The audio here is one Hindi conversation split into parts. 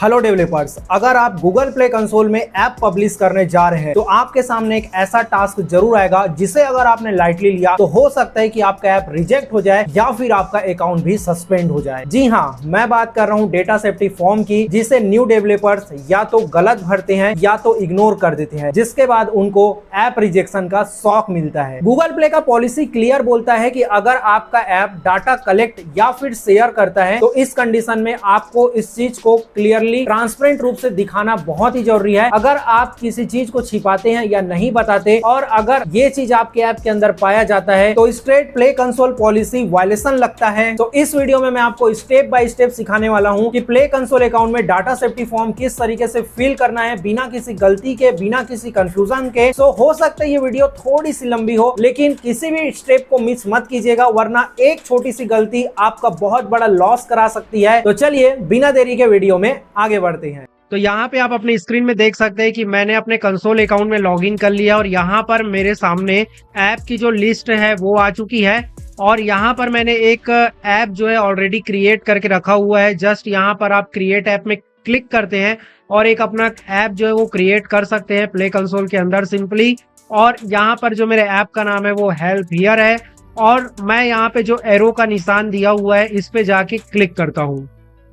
हेलो डेवलपर्स, अगर आप गूगल प्ले कंसोल में ऐप पब्लिश करने जा रहे हैं तो आपके सामने एक ऐसा टास्क जरूर आएगा जिसे अगर आपने लाइटली लिया तो हो सकता है कि आपका ऐप रिजेक्ट हो जाए या फिर आपका अकाउंट भी सस्पेंड हो जाए। जी हाँ, मैं बात कर रहा हूँ डेटा सेफ्टी फॉर्म की, जिसे न्यू डेवलपर्स या तो गलत भरते हैं या तो इग्नोर कर देते हैं, जिसके बाद उनको ऐप रिजेक्शन का शॉक मिलता है। गूगल प्ले का पॉलिसी क्लियर बोलता है कि अगर आपका ऐप डाटा कलेक्ट या फिर शेयर करता है तो इस कंडीशन में आपको इस चीज को क्लियरली ट्रांसपेरेंट रूप से दिखाना बहुत ही जरूरी है। अगर आप किसी चीज को छिपाते हैं या नहीं बताते और अगर ये चीज आपके ऐप के अंदर पाया जाता है तो straight play console policy violation लगता है। तो इस वीडियो में मैं आपको स्टेप बाय स्टेप सिखाने वाला हूं कि प्ले कंसोल अकाउंट में डाटा सेफ्टी फॉर्म किस तरीके से फिल करना है बिना किसी गलती के, बिना किसी कंफ्यूजन के। सो हो सकता है ये वीडियो थोड़ी सी लंबी हो, लेकिन किसी भी स्टेप को मिस मत कीजिएगा, वरना एक छोटी सी गलती आपका बहुत बड़ा लॉस करा सकती है। तो चलिए बिना देरी के वीडियो में आगे बढ़ते हैं। तो यहाँ पे आप अपनी स्क्रीन में देख सकते हैं कि मैंने अपने कंसोल अकाउंट में लॉगिन कर लिया और यहाँ पर मेरे सामने ऐप की जो लिस्ट है वो आ चुकी है और यहाँ पर मैंने एक ऐप जो है ऑलरेडी क्रिएट करके रखा हुआ है। जस्ट यहाँ पर आप क्रिएट ऐप में क्लिक करते हैं और एक अपना ऐप जो है वो क्रिएट कर सकते हैं प्ले कंसोल के अंदर सिंपली। और यहाँ पर जो मेरे ऐप का नाम है वो हेल्प हियर है और मैं यहाँ पे जो एरो का निशान दिया हुआ है इस पे जाके क्लिक करता हूँ।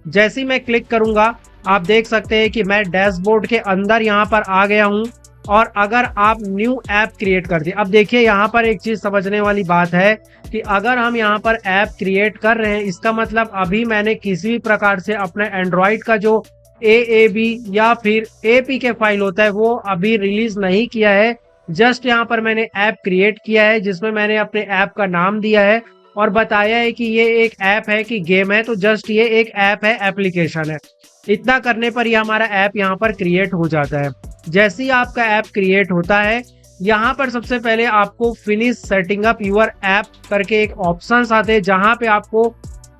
जैसे ही मैं क्लिक करूंगा आप देख सकते हैं कि मैं डैशबोर्ड के अंदर यहाँ पर आ गया हूँ। और अगर आप न्यू ऐप क्रिएट कर दिए, अब देखिए यहाँ पर एक चीज समझने वाली बात है कि अगर हम यहाँ पर ऐप क्रिएट कर रहे हैं इसका मतलब अभी मैंने किसी भी प्रकार से अपने एंड्रॉइड का जो AAB या फिर APK फाइल होता है वो अभी रिलीज नहीं किया है। जस्ट यहाँ पर मैंने ऐप क्रिएट किया है जिसमें मैंने अपने ऐप का नाम दिया है और बताया है कि ये एक ऐप है कि गेम है। तो जस्ट ये एक ऐप है, एप्लीकेशन है। इतना करने पर ही हमारा ऐप यहाँ पर क्रिएट हो जाता है। जैसे ही आपका ऐप क्रिएट होता है यहाँ पर सबसे पहले आपको finish setting up your app करके एक ऑप्शन आते हैं जहाँ पे आपको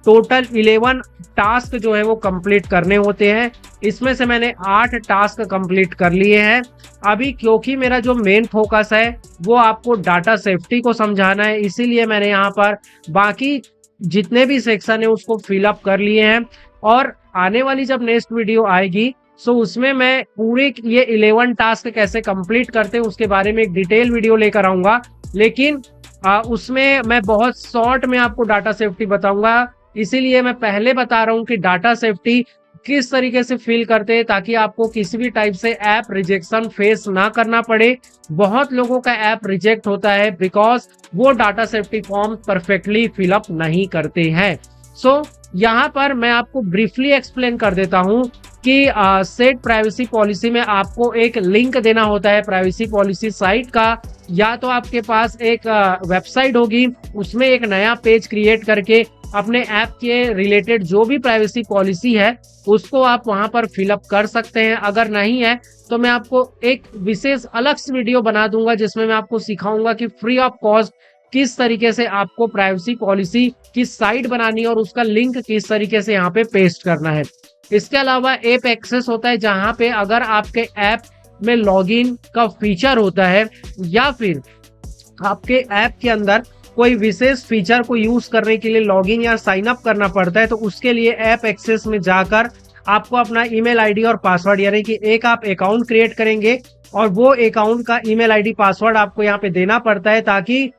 टोटल 11 टास्क जो है वो कंप्लीट करने होते हैं। इसमें से मैंने 8 टास्क कंप्लीट कर लिए हैं। अभी क्योंकि मेरा जो मेन फोकस है वो आपको डाटा सेफ्टी को समझाना है, इसीलिए मैंने यहाँ पर बाकी जितने भी सेक्शन है उसको फिलअप कर लिए हैं। और आने वाली जब नेक्स्ट वीडियो आएगी सो उसमें मैं पूरे ये 11 टास्क कैसे कंप्लीट करते हैं उसके बारे में एक डिटेल वीडियो लेकर आऊंगा। लेकिन उसमें मैं बहुत शॉर्ट में आपको डाटा सेफ्टी बताऊंगा, इसीलिए मैं पहले बता रहा हूं कि डाटा सेफ्टी किस तरीके से फिल करते हैं ताकि आपको किसी भी टाइप से ऐप रिजेक्शन फेस ना करना पड़े। बहुत लोगों का ऐप रिजेक्ट होता है बिकॉज वो data safety form perfectly fill up नहीं करते हैं। सो यहाँ पर मैं आपको ब्रीफली एक्सप्लेन कर देता हूँ कि सेट प्राइवेसी पॉलिसी में आपको एक लिंक देना होता है प्राइवेसी पॉलिसी साइट का, या तो आपके पास एक वेबसाइट होगी उसमें एक नया पेज क्रिएट करके अपने ऐप के रिलेटेड जो भी प्राइवेसी पॉलिसी है उसको आप वहां पर फिलअप कर सकते हैं। अगर नहीं है तो मैं आपको एक विशेष अलग से वीडियो बना दूंगा जिसमें मैं आपको सिखाऊंगा कि फ्री ऑफ कॉस्ट किस तरीके से आपको प्राइवेसी पॉलिसी की साइट बनानी है और उसका लिंक किस तरीके से यहाँ पे पेस्ट करना है। इसके अलावा ऐप एक्सेस होता है जहाँ पे अगर आपके ऐप में लॉगिन का फीचर होता है या फिर आपके ऐप के अंदर कोई विशेष फीचर को यूज करने के लिए लॉगिन या साइन अप करना पड़ता है तो उसके लिए ऐप एक्सेस में जाकर आपको अपना ईमेल आईडी और पासवर्ड, यानी कि एक आप अकाउंट क्रिएट करेंगे और वो अकाउंट का ईमेल आईडी पासवर्ड आपको यहाँ पे देना पड़ता है ताकि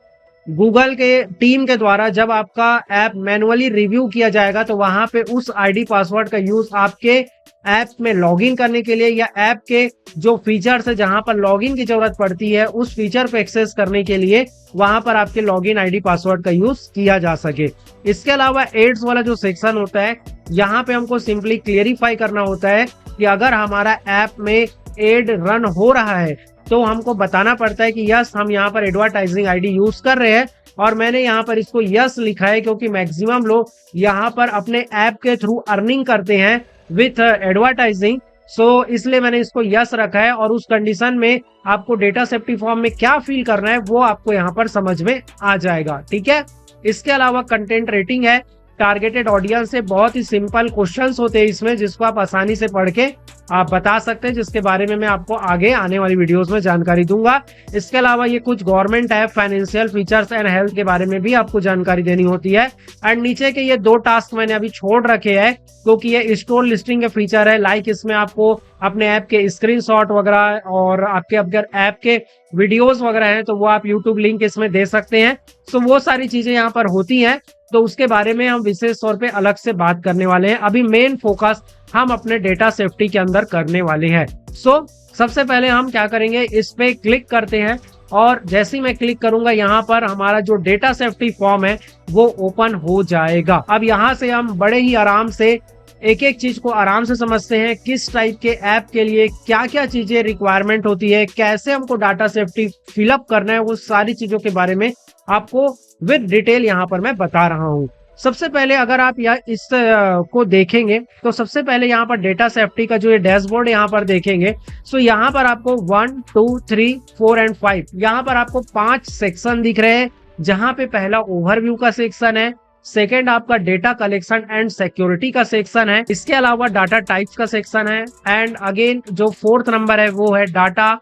गूगल के टीम के द्वारा जब आपका ऐप मैनुअली रिव्यू किया जाएगा तो वहां पे उस आईडी पासवर्ड का यूज आपके ऐप में लॉगिन करने के लिए या ऐप के जो फीचर्स है जहां पर लॉगिन की जरूरत पड़ती है उस फीचर को एक्सेस करने के लिए वहां पर आपके लॉगिन आईडी पासवर्ड का यूज किया जा सके। इसके अलावा एड्स वाला जो सेक्शन होता है यहाँ पे हमको सिंपली क्लियरिफाई करना होता है कि अगर हमारा ऐप में एड रन हो रहा है तो हमको बताना पड़ता है कि यस हम यहाँ पर एडवर्टाइजिंग आईडी यूज कर रहे हैं। और मैंने यहाँ पर इसको यस लिखा है क्योंकि मैक्सिमम लोग यहाँ पर अपने ऐप के थ्रू अर्निंग करते हैं विथ एडवर्टाइजिंग। सो इसलिए मैंने इसको यस रखा है और उस कंडीशन में आपको डेटा सेफ्टी फॉर्म में क्या फील करना है वो आपको यहाँ पर समझ में आ जाएगा। ठीक है, इसके अलावा कंटेंट रेटिंग है, टारगेटेड ऑडियंस से बहुत ही सिंपल क्वेश्चंस होते हैं इसमें जिसको आप आसानी से पढ़ के आप बता सकते हैं, जिसके बारे में मैं आपको आगे आने वाली वीडियोस में जानकारी दूंगा। इसके अलावा ये कुछ government app, financial features and health के बारे में भी आपको जानकारी देनी होती है। एंड नीचे के ये 2 टास्क मैंने अभी छोड़ रखे हैं क्योंकि ये स्टोर लिस्टिंग के फीचर है। लाइक इसमें आपको अपने ऐप के स्क्रीनशॉट वगैरह और आपके अगर ऐप के वीडियोस वगैरह हैं तो वो आप यूट्यूब लिंक इसमें दे सकते हैं। सो वो सारी चीजें यहाँ पर होती हैं, तो उसके बारे में हम विशेष तौर पे अलग से बात करने वाले हैं। अभी मेन फोकस हम अपने डेटा सेफ्टी के अंदर करने वाले हैं। सबसे पहले हम क्या करेंगे, इस पे क्लिक करते हैं और जैसे ही मैं क्लिक करूंगा यहाँ पर हमारा जो डेटा सेफ्टी फॉर्म है वो ओपन हो जाएगा। अब यहाँ से हम बड़े ही आराम से एक एक चीज को आराम से समझते हैं, किस टाइप के ऐप के लिए क्या क्या चीजें रिक्वायरमेंट होती है, कैसे हमको डाटा सेफ्टी फिलअप करना है, वो सारी चीजों के बारे में आपको विद डिटेल यहाँ पर मैं बता रहा हूँ। सबसे पहले अगर आप इस को देखेंगे तो सबसे पहले यहाँ पर डेटा सेफ्टी का जो ये डैशबोर्ड यहाँ पर देखेंगे, सो यहाँ पर आपको 1, 2, 3, 4 एंड 5 यहाँ पर आपको 5 सेक्शन दिख रहे हैं। जहां पे पहला ओवरव्यू का सेक्शन है, सेकेंड आपका डेटा कलेक्शन एंड सिक्योरिटी का सेक्शन है, इसके अलावा डाटा टाइप्स का सेक्शन है, एंड अगेन जो 4th नंबर है वो है डाटा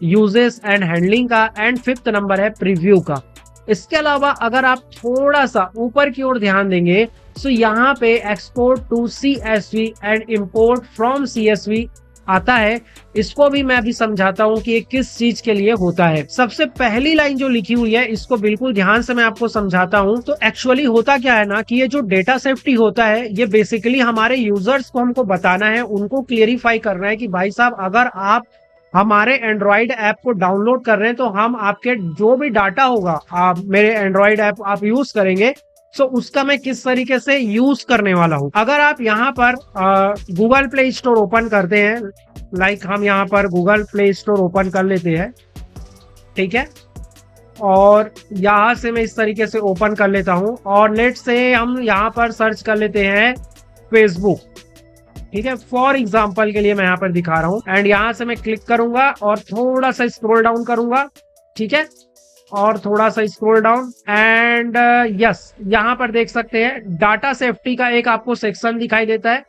यूजेस एंड हैंडलिंग का, एंड 5th नंबर है प्रीव्यू का। इसके अलावा अगर आप थोड़ा सा ऊपर की ओर ध्यान देंगे तो यहाँ पे export to CSV and import from CSV आता है। इसको भी मैं अभी समझाता हूँ कि ये किस चीज के लिए होता है। सबसे पहली लाइन जो लिखी हुई है इसको बिल्कुल ध्यान से मैं आपको समझाता हूँ। तो एक्चुअली होता क्या है ना कि ये जो डेटा सेफ्टी होता है ये बेसिकली हमारे यूजर्स को हमको बताना है, उनको क्लियरिफाई करना है कि भाई साहब अगर आप हमारे एंड्रॉइड ऐप को डाउनलोड कर रहे हैं तो हम आपके जो भी डाटा होगा, आप मेरे एंड्रॉइड ऐप आप यूज करेंगे, सो उसका मैं किस तरीके से यूज करने वाला हूं। अगर आप यहाँ पर गूगल प्ले स्टोर ओपन करते हैं, लाइक हम यहाँ पर गूगल प्ले स्टोर ओपन कर लेते हैं, ठीक है, और यहाँ से मैं इस तरीके से ओपन कर लेता हूं और लेट से हम यहाँ पर सर्च कर लेते हैं फेसबुक, ठीक है, फॉर एग्जाम्पल के लिए मैं यहाँ पर दिखा रहा हूँ। एंड यहाँ से मैं क्लिक करूंगा और थोड़ा सा स्क्रॉल डाउन करूंगा, ठीक है, और थोड़ा सा स्क्रॉल डाउन एंड यस, यहाँ पर देख सकते हैं डाटा सेफ्टी का एक आपको सेक्शन दिखाई देता है।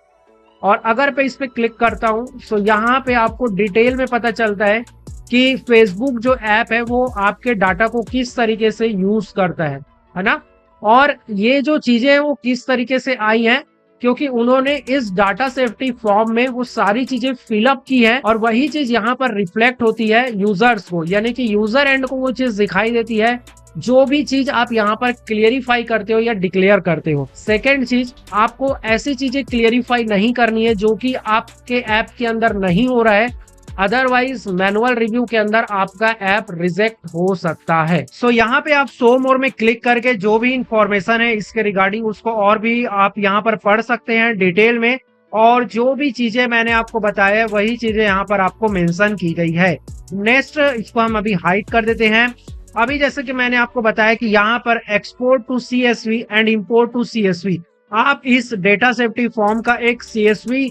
और अगर मैं इस पे क्लिक करता हूँ तो यहाँ पे आपको डिटेल में पता चलता है कि फेसबुक जो ऐप है वो आपके डाटा को किस तरीके से यूज करता है ना। और ये जो चीजें हैं वो किस तरीके से आई हैं, क्योंकि उन्होंने इस डाटा सेफ्टी फॉर्म में वो सारी चीजें फिलअप की है और वही चीज यहाँ पर रिफ्लेक्ट होती है यूजर्स को, यानी कि यूजर एंड को वो चीज दिखाई देती है जो भी चीज आप यहाँ पर क्लियरिफाई करते हो या डिक्लेयर करते हो। सेकेंड चीज, आपको ऐसी चीजें क्लियरिफाई नहीं करनी है जो कि आपके ऐप के अंदर नहीं हो रहा है, अदरवाइज मैनुअल रिव्यू के अंदर आपका ऐप रिजेक्ट हो सकता है। सो यहाँ पे आप शो मोर में क्लिक करके जो भी इंफॉर्मेशन है इसके रिगार्डिंग उसको और भी आप यहाँ पर पढ़ सकते हैं डिटेल में, और जो भी चीजें मैंने आपको बताया है वही चीजें यहाँ पर आपको मेंशन की गई है। नेक्स्ट, इसको हम अभी हाइड कर देते हैं। अभी जैसे कि मैंने आपको बताया कि यहाँ पर export to CSV and import to CSV, आप इस डेटा सेफ्टी फॉर्म का एक CSV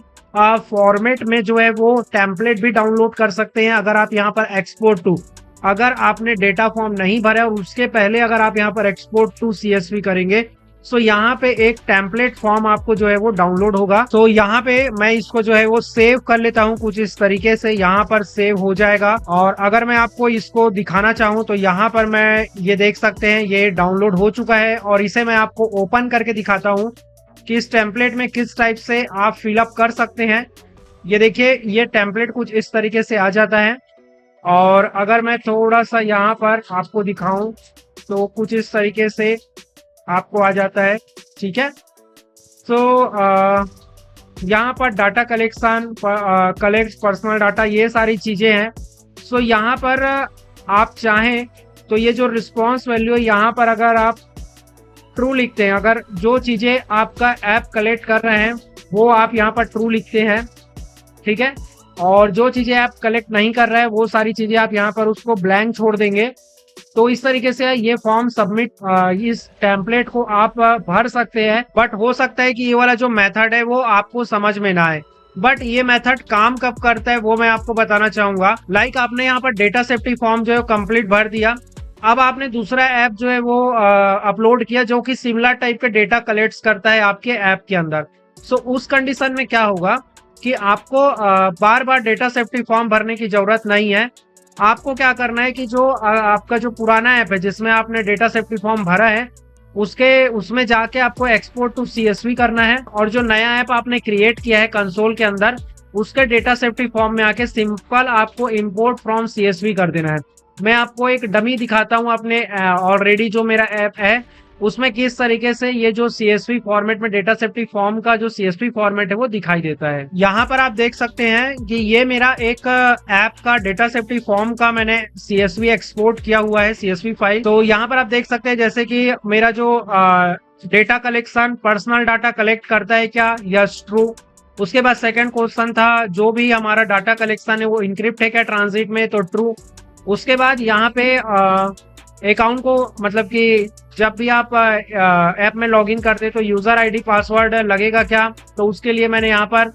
फॉर्मेट में जो है वो टेम्पलेट भी डाउनलोड कर सकते हैं। अगर आप यहाँ पर एक्सपोर्ट टू, अगर आपने डेटा फॉर्म नहीं भरा और उसके पहले अगर आप यहाँ पर एक्सपोर्ट टू CSV करेंगे सो यहाँ पे एक टेम्पलेट फॉर्म आपको जो है वो डाउनलोड होगा। तो यहाँ पे मैं इसको जो है वो सेव कर लेता हूँ कुछ इस तरीके से, यहाँ पर सेव हो जाएगा। और अगर मैं आपको इसको दिखाना चाहूँ तो यहाँ पर मैं ये देख सकते हैं ये डाउनलोड हो चुका है और इसे मैं आपको ओपन करके दिखाता हूँ कि इस टेम्पलेट में किस टाइप से आप फिलअप कर सकते हैं। ये देखिए, ये टेम्पलेट कुछ इस तरीके से आ जाता है और अगर मैं थोड़ा सा यहाँ पर आपको दिखाऊं तो कुछ इस तरीके से आपको आ जाता है, ठीक है। तो यहाँ पर data collection, collect personal data, ये सारी चीजें हैं। सो यहाँ पर आप चाहें तो ये जो रिस्पॉन्स वैल्यू है यहाँ पर अगर आप ट्रू लिखते हैं, अगर जो चीजें आपका ऐप कलेक्ट कर रहे हैं वो आप यहाँ पर ट्रू लिखते हैं, ठीक है, और जो चीजें ऐप कलेक्ट नहीं कर रहा है वो सारी चीजें आप यहाँ पर उसको ब्लैंक छोड़ देंगे। तो इस तरीके से ये फॉर्म सबमिट, इस टेम्पलेट को आप भर सकते हैं। बट हो सकता है कि ये वाला जो मेथड है वो आपको समझ में ना आए, बट ये मेथड काम कब करता है वो मैं आपको बताना चाहूंगा। लाइक आपने यहाँ पर डेटा सेफ्टी फॉर्म जो है कंप्लीट भर दिया, अब आपने दूसरा ऐप जो है वो अपलोड किया जो कि सिमिलर टाइप के डेटा कलेक्ट करता है आपके ऐप के अंदर। सो उस कंडीशन में क्या होगा कि आपको बार बार डेटा सेफ्टी फॉर्म भरने की जरूरत नहीं है। आपको क्या करना है कि जो आपका जो पुराना ऐप है जिसमें आपने डेटा सेफ्टी फॉर्म भरा है उसमें जाके आपको एक्सपोर्ट टू CSV करना है, और जो नया ऐप आपने क्रिएट किया है कंसोल के अंदर उसके डेटा सेफ्टी फॉर्म में आके सिंपल आपको इंपोर्ट फ्रॉम CSV कर देना है। मैं आपको एक डमी दिखाता हूँ अपने ऑलरेडी जो मेरा ऐप है उसमें किस तरीके से ये जो CSV फॉर्मेट में डेटा सेफ्टी फॉर्म का जो CSV फॉर्मेट है वो दिखाई देता है। यहाँ पर आप देख सकते हैं कि ये मेरा एक ऐप का डेटा सेफ्टी फॉर्म का मैंने CSV एक्सपोर्ट किया हुआ है, CSV फाइल। तो यहाँ पर आप देख सकते हैं जैसे कि मेरा जो data collection personal data collect करता है क्या, यस ट्रू। उसके बाद सेकंड क्वेश्चन था जो भी हमारा डाटा कलेक्शन है वो इनक्रिप्ट है क्या ट्रांजिट में, तो ट्रू। उसके बाद यहाँ पे अकाउंट को मतलब कि जब भी आप ऐप में लॉगिन करते तो यूजर आईडी पासवर्ड लगेगा क्या, तो उसके लिए मैंने यहाँ पर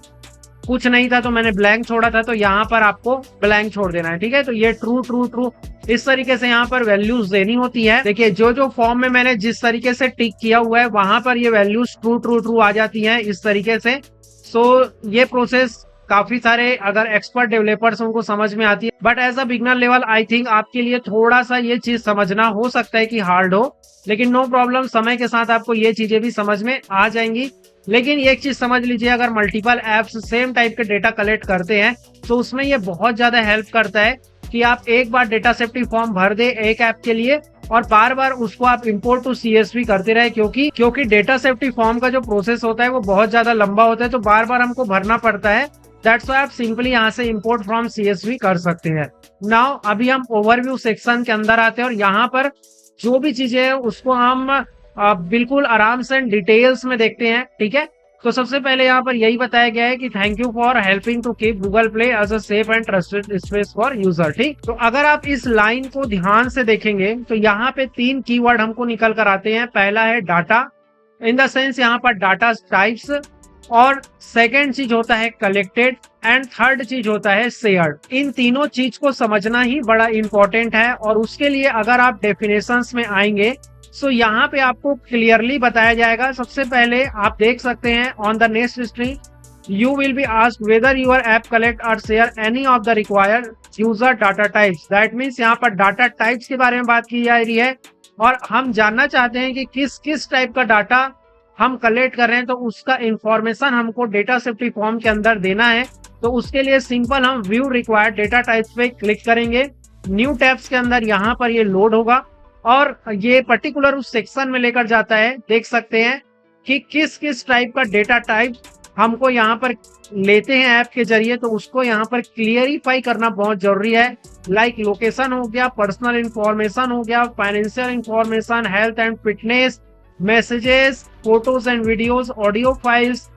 कुछ नहीं था तो मैंने ब्लैंक छोड़ा था, तो यहाँ पर आपको ब्लैंक छोड़ देना है। ठीक है, तो ये ट्रू ट्रू ट्रू इस तरीके से यहाँ पर वैल्यूज देनी होती है। देखिए जो फॉर्म में मैंने जिस तरीके से टिक किया हुआ है वहां पर ये वैल्यूज ट्रू ट्रू ट्रू आ जाती है इस तरीके से। सो ये प्रोसेस काफी सारे अगर एक्सपर्ट डेवलपर्स उनको समझ में आती है, but as a beginner level I think आपके लिए थोड़ा सा ये चीज समझना हो सकता है कि हार्ड हो, लेकिन नो प्रॉब्लम, समय के साथ आपको ये चीजें भी समझ में आ जाएंगी। लेकिन एक चीज समझ लीजिए, अगर मल्टीपल एप्स सेम टाइप के डेटा कलेक्ट करते हैं तो उसमें ये बहुत ज्यादा हेल्प करता है कि आप एक बार डेटा सेफ्टी फॉर्म भर दे एक ऐप के लिए और बार बार उसको आप इंपोर्ट टू CSV करते रहे, क्योंकि डेटा सेफ्टी फॉर्म का जो प्रोसेस होता है वो बहुत ज्यादा लंबा होता है, तो बार बार हमको भरना पड़ता है। दैट्स व्हाई आप सिंपली यहाँ से इंपोर्ट फ्रॉम CSV कर सकते हैं। नाउ अभी हम ओवरव्यू सेक्शन के अंदर आते हैं और यहाँ पर जो भी चीजें हैं उसको हम बिल्कुल आराम से डिटेल्स में देखते हैं। ठीक है, तो सबसे पहले यहाँ पर यही बताया गया है कि thank you for helping to keep Google Play as a safe and trusted space for user. ठीक, तो अगर आप इस लाइन को ध्यान से देखेंगे तो यहाँ पे 3 कीवर्ड हमको निकल कर आते हैं। पहला है डाटा, इन द सेंस यहाँ पर डाटा टाइप्स, और सेकेंड चीज होता है कलेक्टेड, एंड थर्ड चीज होता है शेयर्ड। इन तीनों चीज को समझना ही बड़ा इंपॉर्टेंट है, और उसके लिए अगर आप डेफिनेशंस में आएंगे सो यहाँ पे आपको क्लियरली बताया जाएगा। सबसे पहले आप देख सकते हैं on the next screen you will be asked whether your app collect और share any of the required user data types. That means यहाँ पर डाटा टाइप्स के बारे में बात की जा रही है और हम जानना चाहते हैं कि किस किस टाइप का डाटा हम कलेक्ट कर रहे हैं, तो उसका इंफॉर्मेशन हमको डेटा सेफ्टी फॉर्म के अंदर देना है। तो उसके लिए सिंपल हम व्यू रिक्वायर्ड डेटा टाइप्स पे क्लिक करेंगे। न्यू टैब्स के अंदर यहाँ पर ये लोड होगा और ये पर्टिकुलर उस सेक्शन में लेकर जाता है। देख सकते हैं कि किस किस टाइप का डेटा टाइप हमको यहाँ पर लेते हैं ऐप के जरिए, तो उसको यहाँ पर क्लियरिफाई करना बहुत जरूरी है। लाइक लोकेशन हो गया, पर्सनल इंफॉर्मेशन हो गया, financial information, health and fitness, messages, photos and videos, audio files,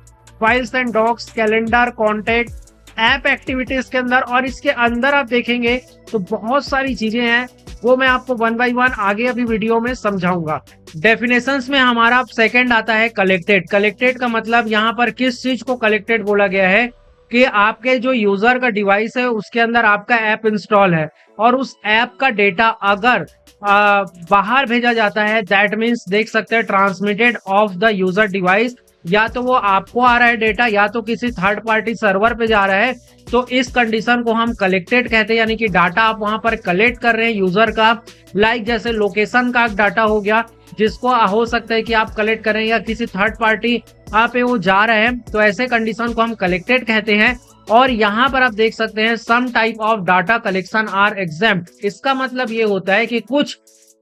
files and docs, calendar, contact, app activities के अंदर। और इसके अंदर आप देखेंगे तो बहुत सारी चीजें हैं, वो मैं आपको 1 बाय 1 आगे अभी वीडियो में समझाऊंगा। डेफिनेशंस में हमारा सेकंड आता है कलेक्टेड। कलेक्टेड का मतलब यहाँ पर किस चीज को कलेक्टेड बोला गया है कि आपके जो यूजर का डिवाइस है उसके अंदर आपका ऐप इंस्टॉल है और उस ऐप का डेटा अगर बाहर भेजा जाता है, दैट मीन्स देख सकते हैं transmitted of the user device, या तो वो आपको आ रहा है डेटा या तो किसी थर्ड पार्टी सर्वर पे जा रहा है, तो इस कंडीशन को हम कलेक्टेड कहते हैं। यानी कि डाटा आप वहां पर कलेक्ट कर रहे हैं यूजर का, लाइक जैसे लोकेशन का डाटा हो गया जिसको हो सकता है कि आप कलेक्ट करें या किसी थर्ड पार्टी पे वो जा रहे हैं, तो ऐसे कंडीशन को हम कलेक्टेड कहते हैं। और यहाँ पर आप देख सकते हैं some type of data collection are exempt. इसका मतलब ये होता है कि कुछ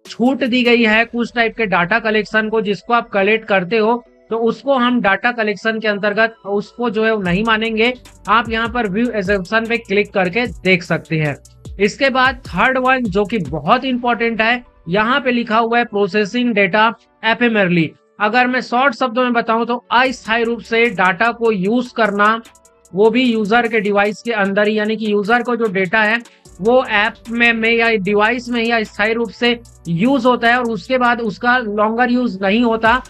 छूट दी गई है कुछ टाइप के डाटा कलेक्शन को, जिसको आप कलेक्ट करते हो तो उसको हम डाटा कलेक्शन के अंतर्गत उसको जो है नहीं मानेंगे। आप यहाँ पर व्यू एग्जेम्पशन पे क्लिक करके देख सकते हैं। इसके बाद थर्ड वन जो कि बहुत इंपॉर्टेंट है, यहाँ पे लिखा हुआ है प्रोसेसिंग डेटा एफेमरली। अगर मैं शॉर्ट शब्दों में बताऊं तो अस्थायी रूप से डाटा को यूज करना, वो भी यूजर के डिवाइस के अंदर ही, यानी कि यूजर को जो डेटा है वो ऐप में या डिवाइस में या स्थायी रूप से यूज होता है और उसके बाद उसका लॉन्गर यूज नहीं होता।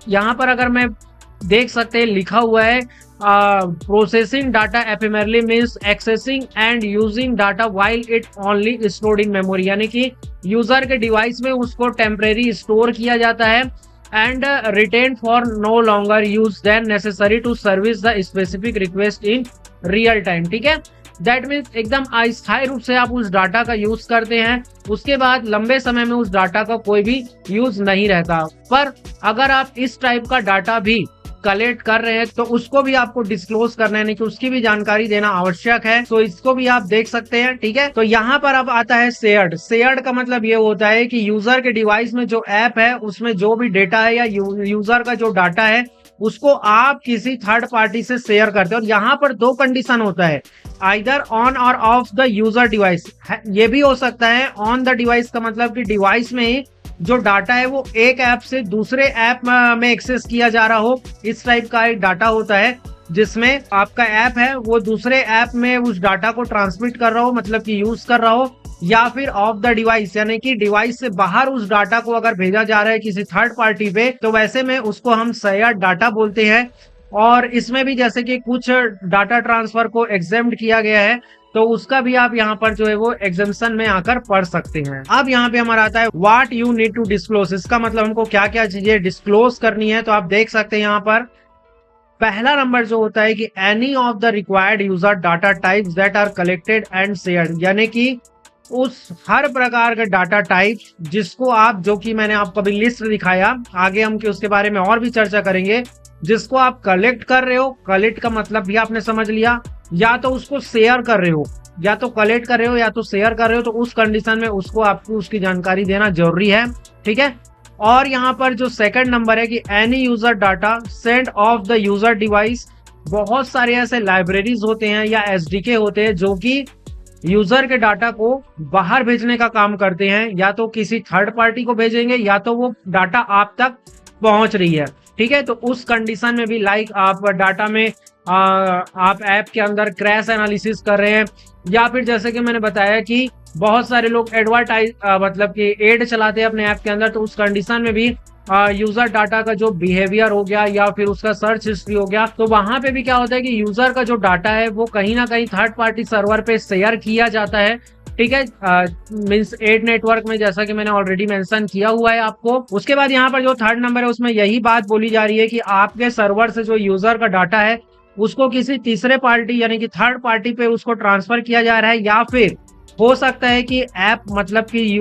यहाँ पर अगर मैं देख सकते हैं लिखा हुआ है processing data ephemerally means accessing and using data while it only stored in memory, यानी कि यूजर के डिवाइस में उसको टेम्परेरी स्टोर किया जाता है and retained for no longer use than necessary to service the specific request in real time। ठीक है, दैट मीन्स एकदम अस्थायी रूप से आप उस डाटा का यूज करते हैं, उसके बाद लंबे समय में उस डाटा का कोई भी यूज नहीं रहता। पर अगर आप इस टाइप का डाटा भी कलेक्ट कर रहे हैं तो उसको भी आपको डिस्क्लोज करना है, नहीं कि उसकी भी जानकारी देना आवश्यक है। तो इसको भी आप देख सकते हैं। ठीक है, तो यहाँ पर अब आता है शेयर्ड। शेयर्ड का मतलब ये होता है कि यूजर के डिवाइस में जो ऐप है उसमें जो भी डेटा है या यूजर का जो डाटा है उसको आप किसी थर्ड पार्टी से शेयर करते हैं। और यहाँ पर दो कंडीशन होता है, आइदर ऑन और ऑफ द यूजर डिवाइस। ये भी हो सकता है ऑन द डिवाइस का मतलब कि डिवाइस में ही जो डाटा है वो एक ऐप से दूसरे ऐप में एक्सेस किया जा रहा हो। इस टाइप का एक डाटा होता है जिसमें आपका ऐप है वो दूसरे ऐप में उस डाटा को ट्रांसमिट कर रहा हो, मतलब कि यूज कर रहा हो, या फिर ऑफ द डिवाइस यानी कि डिवाइस से बाहर उस डाटा को अगर भेजा जा रहा है किसी थर्ड पार्टी पे, तो वैसे में उसको हम शेयर्ड डाटा बोलते हैं। और इसमें भी जैसे कि कुछ डाटा ट्रांसफर को एग्जेम्प्ट किया गया है तो उसका भी आप यहाँ पर जो है वो एग्जाम्पशन में आकर पढ़ सकते हैं। अब यहाँ पे हमारा आता है what you need to disclose. इसका मतलब हमको क्या क्या चीजें डिस्क्लोज करनी है। तो आप देख सकते हैं यहाँ पर पहला नंबर जो होता है कि any of the required user data types that are collected and shared, यानी कि उस हर प्रकार के डाटा टाइप जिसको आप, जो कि मैंने आपको अभी लिस्ट दिखाया, आगे हम उसके बारे में और भी चर्चा करेंगे, जिसको आप कलेक्ट कर रहे हो, कलेक्ट का मतलब भी आपने समझ लिया, या तो उसको शेयर कर रहे हो, या तो कलेक्ट कर रहे हो या तो शेयर कर रहे हो, तो उस कंडीशन में उसको आपको उसकी जानकारी देना जरूरी है। ठीक है, और यहाँ पर जो सेकंड नंबर है कि any user data send off the user device. बहुत सारे ऐसे लाइब्रेरीज होते हैं या एसडीके होते हैं जो कि यूजर के डाटा को बाहर भेजने का काम करते हैं, या तो किसी थर्ड पार्टी को भेजेंगे या तो वो डाटा आप तक पहुंच रही है। ठीक है, तो उस कंडीशन में भी लाइक आप डाटा में आप ऐप के अंदर क्रैश एनालिसिस कर रहे हैं, या फिर जैसे कि मैंने बताया कि बहुत सारे लोग एडवर्टाइज मतलब कि एड चलाते हैं अपने ऐप के अंदर, तो उस कंडीशन में भी यूजर डाटा का जो बिहेवियर हो गया या फिर उसका सर्च हिस्ट्री हो गया, तो वहां पे भी क्या होता है कि यूजर का जो डाटा है वो कहीं ना कहीं थर्ड पार्टी सर्वर पे शेयर किया जाता है। ठीक है, मींस एड नेटवर्क में, जैसा कि मैंने ऑलरेडी मेंशन किया हुआ है आपको। उसके बाद यहाँ पर जो थर्ड नंबर है उसमें यही बात बोली जा रही है कि आपके सर्वर से जो यूजर का डाटा है उसको किसी तीसरे पार्टी यानी कि थर्ड पार्टी पे उसको ट्रांसफर किया जा रहा है, या फिर हो सकता है कि ऐप मतलब कि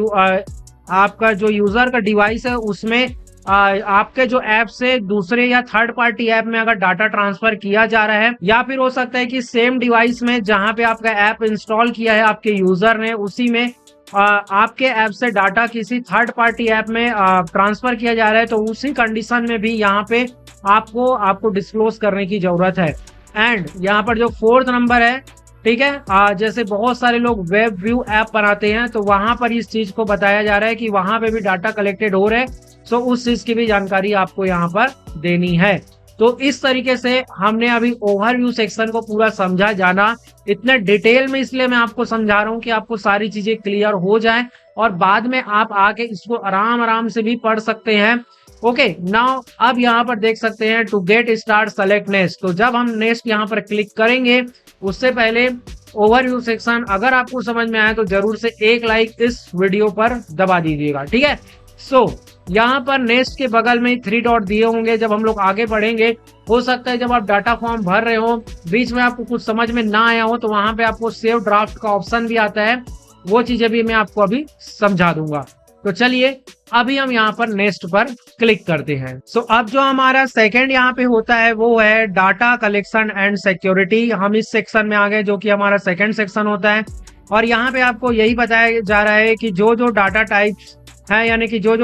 आपका जो यूजर का डिवाइस है उसमें आपके जो ऐप से दूसरे या थर्ड पार्टी ऐप में अगर डाटा ट्रांसफर किया जा रहा है, या फिर हो सकता है कि सेम डिवाइस में जहां पे आपका ऐप इंस्टॉल किया है आपके यूजर ने, उसी में आपके ऐप से डाटा किसी थर्ड पार्टी ऐप में ट्रांसफर किया जा रहा है, तो उसी कंडीशन में भी यहाँ पे आपको डिस्क्लोज करने की जरूरत है। एंड यहाँ पर जो फोर्थ नंबर है, ठीक है, जैसे बहुत सारे लोग वेब व्यू ऐप बनाते हैं तो वहां पर इस चीज को बताया जा रहा है कि वहां पे भी डाटा कलेक्टेड हो रहे हैं, तो उस चीज की भी जानकारी आपको यहाँ पर देनी है। तो इस तरीके से हमने अभी ओवरव्यू सेक्शन को पूरा समझा। जाना इतने डिटेल में इसलिए मैं आपको समझा रहा हूँ कि आपको सारी चीजें क्लियर हो जाए और बाद में आप आके इसको आराम से भी पढ़ सकते हैं। ओके, नाउ अब यहाँ पर देख सकते हैं to get start select next. तो जब हम नेक्स्ट यहाँ पर क्लिक करेंगे उससे पहले ओवरव्यू सेक्शन अगर आपको समझ में आया तो जरूर से एक लाइक इस वीडियो पर दबा दीजिएगा। ठीक है, सो यहाँ पर नेक्स्ट के बगल में 3 डॉट दिए होंगे। जब हम लोग आगे बढ़ेंगे, हो सकता है जब आप डाटा फॉर्म भर रहे हो बीच में आपको कुछ समझ में ना आया हो तो वहां पे आपको सेव ड्राफ्ट का ऑप्शन भी आता है, वो चीजें भी मैं आपको अभी समझा दूंगा। तो चलिए अभी हम यहाँ पर नेक्स्ट पर क्लिक करते हैं। सो अब जो हमारा सेकंड यहाँ पे होता है वो है डाटा कलेक्शन एंड सिक्योरिटी। हम इस सेक्शन में आ गए जो कि हमारा सेकंड सेक्शन होता है, और यहाँ पे आपको यही बताया जा रहा है कि जो डाटा टाइप्स है यानी कि जो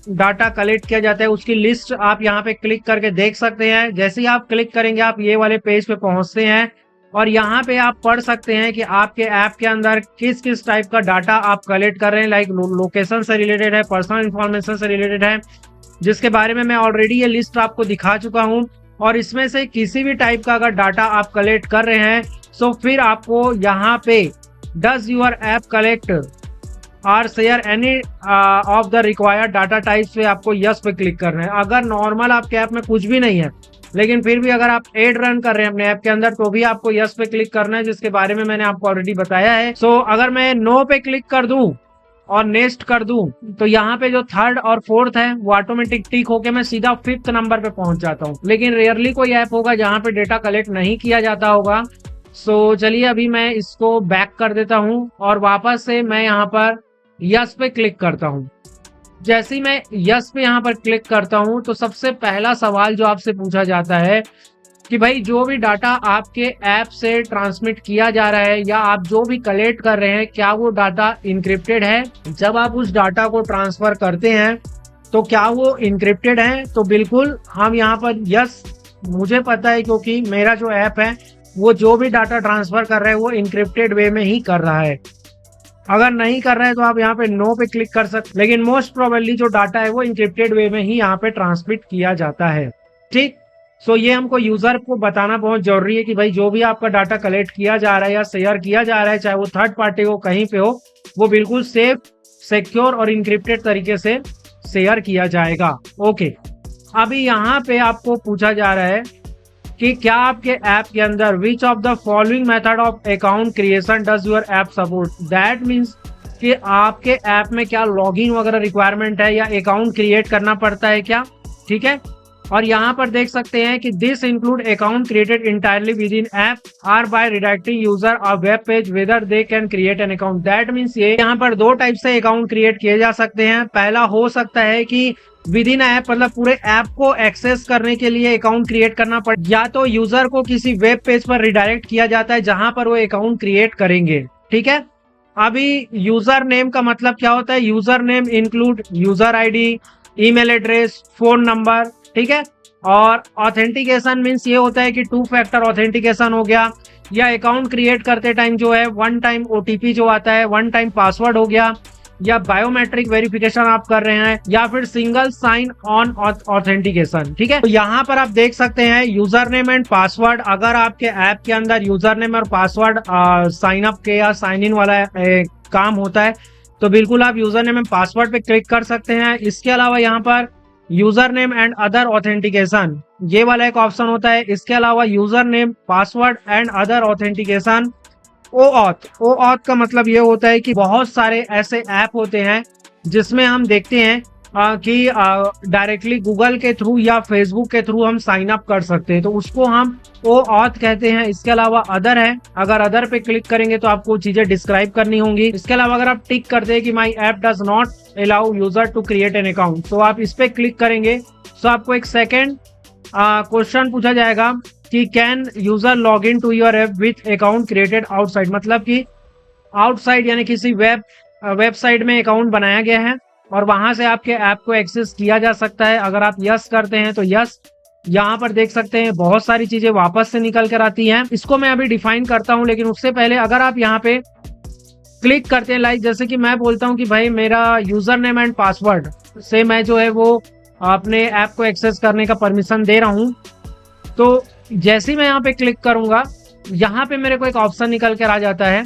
डाटा कलेक्ट किया जाता है उसकी लिस्ट आप यहाँ पे क्लिक करके देख सकते हैं। जैसे ही आप क्लिक करेंगे आप ये वाले पेज पे पहुंचते हैं और यहाँ पे आप पढ़ सकते हैं कि आपके ऐप के अंदर किस किस टाइप का डाटा आप कलेक्ट कर रहे हैं। लाइक लोकेशन से रिलेटेड है, पर्सनल इंफॉर्मेशन से रिलेटेड है, जिसके बारे में मैं ऑलरेडी ये लिस्ट आपको दिखा चुका हूँ। और इसमें से किसी भी टाइप का अगर डाटा आप कलेक्ट कर रहे हैं तो फिर आपको यहाँ पे डज यूर ऐप कलेक्ट और share any of the required data types पे आपको यस पे क्लिक करना है। अगर नॉर्मल आपके ऐप में कुछ भी नहीं है लेकिन फिर भी अगर आप एड रन कर रहे हैं अपने ऐप के अंदर तो भी आपको यस पे क्लिक करना है, जिसके बारे में मैंने आपको ऑलरेडी बताया है। सो अगर मैं नो पे क्लिक कर दूं और नेक्स्ट कर दूं तो यहाँ पे जो थर्ड और फोर्थ है वो ऑटोमेटिक टिक होके मैं सीधा 5th नंबर पे पहुंच जाता हूँ। लेकिन रेयरली कोई ऐप होगा जहाँ पे डेटा कलेक्ट नहीं किया जाता होगा। सो चलिए अभी मैं इसको बैक कर देता हूँ और वापस से मैं यहाँ पर यस पे क्लिक करता हूँ। जैसे ही मैं यस पे यहाँ पर क्लिक करता हूँ तो सबसे पहला सवाल जो आपसे पूछा जाता है कि भाई जो भी डाटा आपके ऐप से ट्रांसमिट किया जा रहा है या आप जो भी कलेक्ट कर रहे हैं क्या वो डाटा इनक्रिप्टेड है। जब आप उस डाटा को ट्रांसफर करते हैं तो क्या वो इनक्रिप्टेड है, तो बिल्कुल हम यहाँ पर यस, मुझे पता है क्योंकि मेरा जो ऐप है वो जो भी डाटा ट्रांसफर कर रहा है वो इनक्रिप्टेड वे में ही कर रहा है। अगर नहीं कर रहा है तो आप यहाँ पे नो पे क्लिक कर सकते, लेकिन मोस्ट प्रोबेबली जो डाटा है वो इनक्रिप्टेड वे में ही यहाँ पे ट्रांसमिट किया जाता है। ठीक, सो ये हमको यूजर को बताना बहुत जरूरी है कि भाई जो भी आपका डाटा कलेक्ट किया जा रहा है या शेयर किया जा रहा है, चाहे वो थर्ड पार्टी हो कहीं पे हो, वो बिल्कुल सेफ, सिक्योर और इनक्रिप्टेड तरीके से शेयर किया जाएगा। ओके, अभी यहाँ पे आपको पूछा जा रहा है कि क्या आपके ऐप के अंदर which of the following method of account creation does your app support. That means कि आपके ऐप में क्या लॉगिन वगैरह रिक्वायरमेंट है या अकाउंट क्रिएट करना पड़ता है क्या। ठीक है, और यहाँ पर देख सकते हैं कि this include account created entirely within app are by redirecting user a web page whether they can create an account. That means ये यहाँ पर दो टाइप से अकाउंट क्रिएट किए जा सकते हैं। पहला हो सकता है कि विद इन ऐप, मतलब पूरे ऐप को एक्सेस करने के लिए अकाउंट क्रिएट करना पड़े, या तो यूजर को किसी वेब पेज पर रिडायरेक्ट किया जाता है जहां पर वो अकाउंट क्रिएट करेंगे। ठीक है, अभी यूजर नेम का मतलब क्या होता है। User name include user ID, email address, phone number. ठीक है, और ऑथेंटिकेशन मीन्स ये होता है कि 2 फैक्टर ऑथेंटिकेशन हो गया, या अकाउंट क्रिएट करते टाइम जो है 1 टाइम ओटीपी जो आता है, 1 टाइम पासवर्ड हो गया, या बायोमेट्रिक वेरिफिकेशन आप कर रहे हैं, या फिर सिंगल साइन ऑन ऑथेंटिकेशन। ठीक है, तो यहाँ पर आप देख सकते हैं यूजर नेम एंड पासवर्ड। अगर आपके ऐप के अंदर यूजर नेम और पासवर्ड साइन अप के या साइन इन वाला काम होता है तो बिल्कुल आप यूजर नेम एंड पासवर्ड पे क्लिक कर सकते हैं। इसके अलावा यहाँ पर user name and other authentication ये वाला एक ऑप्शन होता है। इसके अलावा user name, password and other authentication, OAuth का मतलब ये होता है कि बहुत सारे ऐसे ऐप होते हैं जिसमें हम देखते हैं कि डायरेक्टली गूगल के थ्रू या फेसबुक के थ्रू हम साइन अप कर सकते हैं, तो उसको हम OAuth कहते हैं। इसके अलावा अदर है, अगर अदर पे क्लिक करेंगे तो आपको चीजें डिस्क्राइब करनी होंगी। इसके अलावा अगर आप टिक करते हैं कि my app does not allow user to create an account, तो आप इस पे क्लिक करेंगे तो आपको एक सेकेंड क्वेश्चन पूछा जाएगा कि can user log in to your app with account created outside. मतलब कि आउटसाइड यानी किसी वेबसाइट में अकाउंट बनाया गया है और वहां से आपके ऐप को एक्सेस किया जा सकता है। अगर आप यस करते हैं तो यस, यहाँ पर देख सकते हैं बहुत सारी चीजें वापस से निकल कर आती हैं। इसको मैं अभी डिफाइन करता हूं, लेकिन उससे पहले अगर आप यहाँ पे क्लिक करते हैं, लाइक जैसे कि मैं बोलता हूं कि भाई मेरा यूजर नेम एंड पासवर्ड से मैं जो है वो अपने ऐप को एक्सेस करने का परमिशन दे रहा हूं, तो जैसे ही मैं यहाँ पे क्लिक करूंगा यहाँ पे मेरे को एक ऑप्शन निकल कर आ जाता है,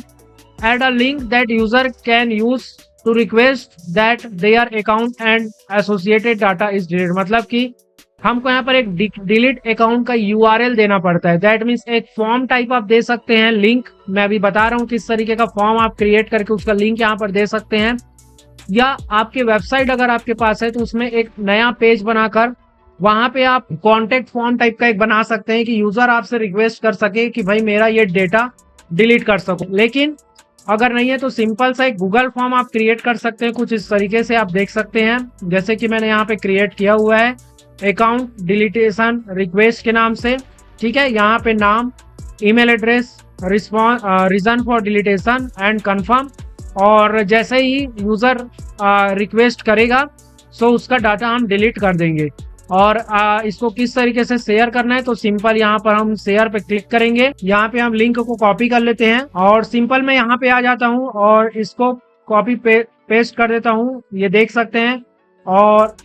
add a link that user can use to request that their account and associated data is deleted. मतलब कि हमको यहाँ पर एक डिलीट अकाउंट का URL देना पड़ता है। दैट मीन्स एक फॉर्म टाइप आप दे सकते हैं, लिंक मैं अभी बता रहा हूँ किस तरीके का फॉर्म आप क्रिएट करके उसका लिंक यहाँ पर दे सकते हैं, या आपके वेबसाइट अगर आपके पास है तो उसमें एक नया पेज बनाकर वहां पे आप कॉन्टेक्ट फॉर्म टाइप का एक बना सकते हैं कि यूजर आपसे रिक्वेस्ट कर सके कि भाई मेरा ये डेटा डिलीट कर सको। लेकिन अगर नहीं है तो सिंपल सा एक गूगल फॉर्म आप क्रिएट कर सकते हैं, कुछ इस तरीके से आप देख सकते हैं, जैसे कि मैंने यहाँ पे क्रिएट किया हुआ है अकाउंट डिलीटेशन रिक्वेस्ट के नाम से। ठीक है, यहाँ पे नाम, email address, reason for deletion and confirm, और जैसे ही यूजर रिक्वेस्ट करेगा सो उसका डाटा हम डिलीट कर देंगे। और इसको किस तरीके से शेयर करना है तो सिंपल यहाँ पर हम शेयर पे क्लिक करेंगे। यहाँ पे हम लिंक को कॉपी कर लेते हैं और सिंपल मैं यहाँ पे आ जाता हूँ और इसको कॉपी पेस्ट कर देता हूँ, ये देख सकते हैं। और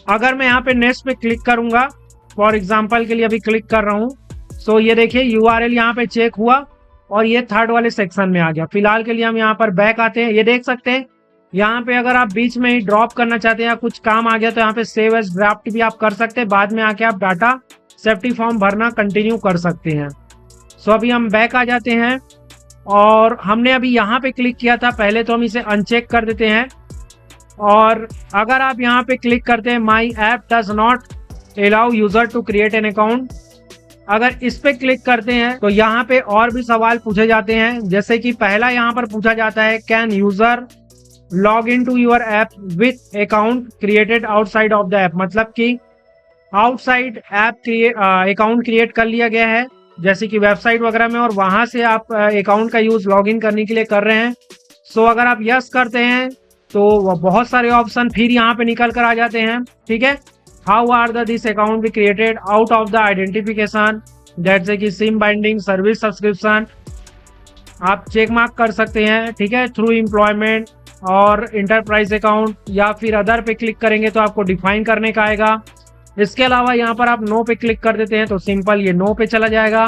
अगर मैं यहाँ पे नेक्स्ट पे क्लिक करूंगा, फॉर एग्जांपल के लिए अभी क्लिक कर रहा हूँ, सो ये देखिए URL यहाँ पे चेक हुआ और ये थर्ड वाले सेक्शन में आ गया। फिलहाल के लिए हम यहाँ पर बैक आते हैं, ये देख सकते हैं यहाँ पे अगर आप बीच में ही ड्रॉप करना चाहते हैं या कुछ काम आ गया तो यहाँ पे सेव एज ड्राफ्ट भी आप कर सकते हैं, बाद में आके आप डाटा सेफ्टी फॉर्म भरना कंटिन्यू कर सकते हैं। सो अभी हम बैक आ जाते हैं और हमने अभी यहाँ पे क्लिक किया था, पहले तो हम इसे अनचेक कर देते हैं और अगर आप यहाँ पे क्लिक करते हैं my app does not allow user to create an account, अगर इस पे क्लिक करते हैं तो यहाँ पे और भी सवाल पूछे जाते हैं। जैसे कि पहला यहाँ पर पूछा जाता है can user log in to your app with account created outside of the app, मतलब कि आउटसाइड ऐप अकाउंट क्रिएट कर लिया गया है जैसे कि वेबसाइट वगैरह में, और वहां से आप अकाउंट का यूज लॉग इन करने के लिए कर रहे हैं। सो अगर आप यस करते हैं तो बहुत सारे ऑप्शन फिर यहाँ पे निकल कर आ जाते हैं। ठीक है, how are this account be created out of the identification, जैसे कि सिम बाइंडिंग, सर्विस सब्सक्रिप्शन, आप चेक मार्क कर सकते हैं। ठीक है, थ्रू एम्प्लॉयमेंट और इंटरप्राइज अकाउंट, या फिर अदर पे क्लिक करेंगे तो आपको डिफाइन करने का आएगा। इसके अलावा यहाँ पर आप नो पे क्लिक कर देते हैं तो सिंपल ये नो पे चला जाएगा।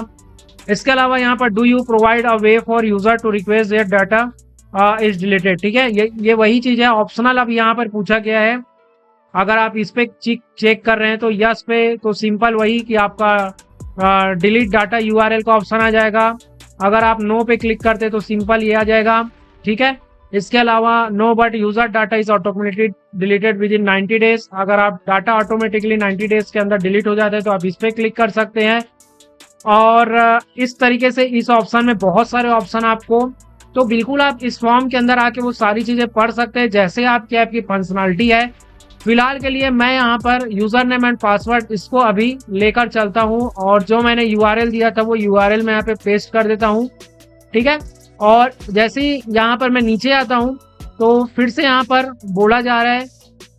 इसके अलावा यहाँ पर do you provide a way for user to request their data is deleted. ठीक है, ये वही चीज है, ऑप्शनल अब यहाँ पर पूछा गया है। अगर आप इस पे चेक कर रहे हैं तो यस पे, तो सिंपल वही कि आपका डिलीट डाटा यूआरएल का ऑप्शन आ जाएगा। अगर आप नो पे क्लिक करते तो सिंपल ये आ जाएगा। ठीक है, इसके अलावा no but user data is automatically deleted within 90 days, अगर आप डाटा ऑटोमेटिकली 90 डेज के अंदर डिलीट हो जाता है तो आप इस पे क्लिक कर सकते हैं। और इस तरीके से इस ऑप्शन में बहुत सारे ऑप्शन आपको, तो बिल्कुल आप इस फॉर्म के अंदर आके वो सारी चीजें पढ़ सकते हैं जैसे आपकी ऐप की फंक्शनलिटी है। फिलहाल के लिए मैं यहाँ पर यूजर नेम एंड पासवर्ड इसको अभी लेकर चलता हूँ, और जो मैंने यूआरएल दिया था वो यूआरएल मैं यहाँ पे पेस्ट कर देता हूँ। ठीक है, और जैसे ही यहाँ पर मैं नीचे आता हूँ तो फिर से यहाँ पर बोला जा रहा है,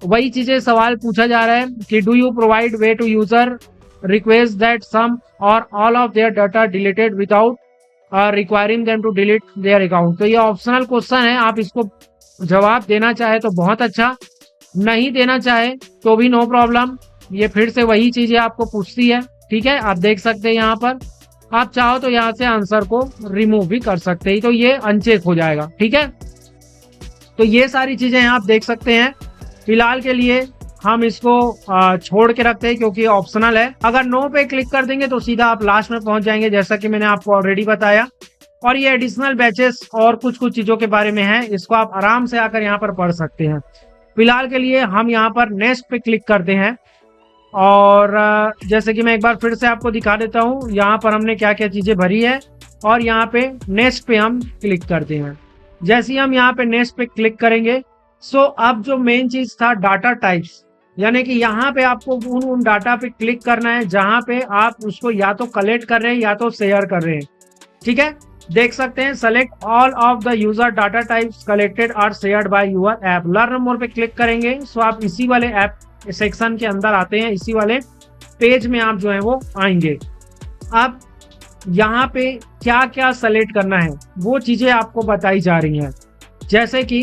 वही चीजें सवाल पूछा जा रहा है कि do you provide way to user request that some or all of their data deleted without requiring them to delete their account. तो ये ऑप्शनल क्वेश्चन है, आप इसको जवाब देना चाहे तो बहुत अच्छा, नहीं देना चाहे तो भी नो प्रॉब्लम। ये फिर से वही चीजें आपको पूछती है। ठीक है, आप देख सकते हैं यहाँ पर, आप चाहो तो यहाँ से आंसर को रिमूव भी कर सकते हैं, तो ये अनचेक हो जाएगा। ठीक है, तो ये सारी चीजें आप देख सकते हैं। फिलहाल के लिए हम इसको छोड़ के रखते हैं क्योंकि ऑप्शनल है। अगर नो पे क्लिक कर देंगे तो सीधा आप लास्ट में पहुंच जाएंगे जैसा कि मैंने आपको ऑलरेडी बताया। और ये एडिशनल बैचेस और कुछ चीजों के बारे में है, इसको आप आराम से आकर यहाँ पर पढ़ सकते हैं। फिलहाल के लिए हम यहाँ पर नेक्स्ट पे क्लिक करते हैं, और जैसे कि मैं एक बार फिर से आपको दिखा देता हूँ यहाँ पर हमने क्या क्या चीजें भरी है, और यहाँ पे नेक्स्ट पे हम क्लिक करते हैं। जैसे ही हम यहाँ पे नेक्स्ट पे क्लिक करेंगे, सो अब जो मेन चीज था डाटा टाइप्स, यानी कि यहाँ पे आपको उन डाटा पे क्लिक करना है जहाँ पे आप उसको या तो कलेक्ट कर रहे हैं या तो शेयर कर रहे हैं। ठीक है, देख सकते हैं select all of the user data types collected are shared by your app. Learn more पे क्लिक करेंगे सो आप इसी वाले ऐप सेक्शन के अंदर आते हैं, इसी वाले पेज में आप जो है वो आएंगे। अब यहाँ पे क्या क्या सेलेक्ट करना है वो चीजें आपको बताई जा रही हैं, जैसे कि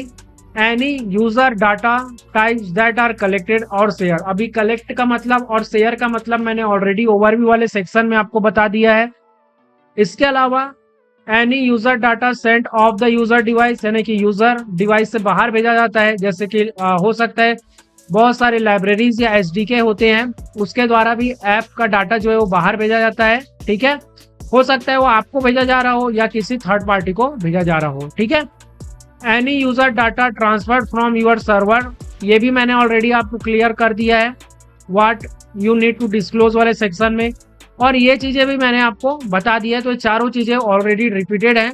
any user data types that are collected और शेयर। अभी कलेक्ट का मतलब और शेयर का मतलब मैंने ऑलरेडी ओवरव्यू वाले सेक्शन में आपको बता दिया है। इसके अलावा any user data sent off the user device, यानी कि यूजर डिवाइस से बाहर भेजा जाता है, जैसे कि हो सकता है बहुत सारे लाइब्रेरीज या एसडीके होते हैं, उसके द्वारा भी ऐप का डाटा जो है वो बाहर भेजा जाता है। ठीक है, हो सकता है वो आपको भेजा जा रहा हो या किसी थर्ड पार्टी को भेजा जा रहा हो। ठीक है, any user data transferred from your server, ये भी मैंने ऑलरेडी आपको क्लियर कर दिया है what you need to disclose वाले सेक्शन में, और ये चीजें भी मैंने आपको बता दिया है। तो ये चारों चीजें ऑलरेडी रिपीटेड हैं।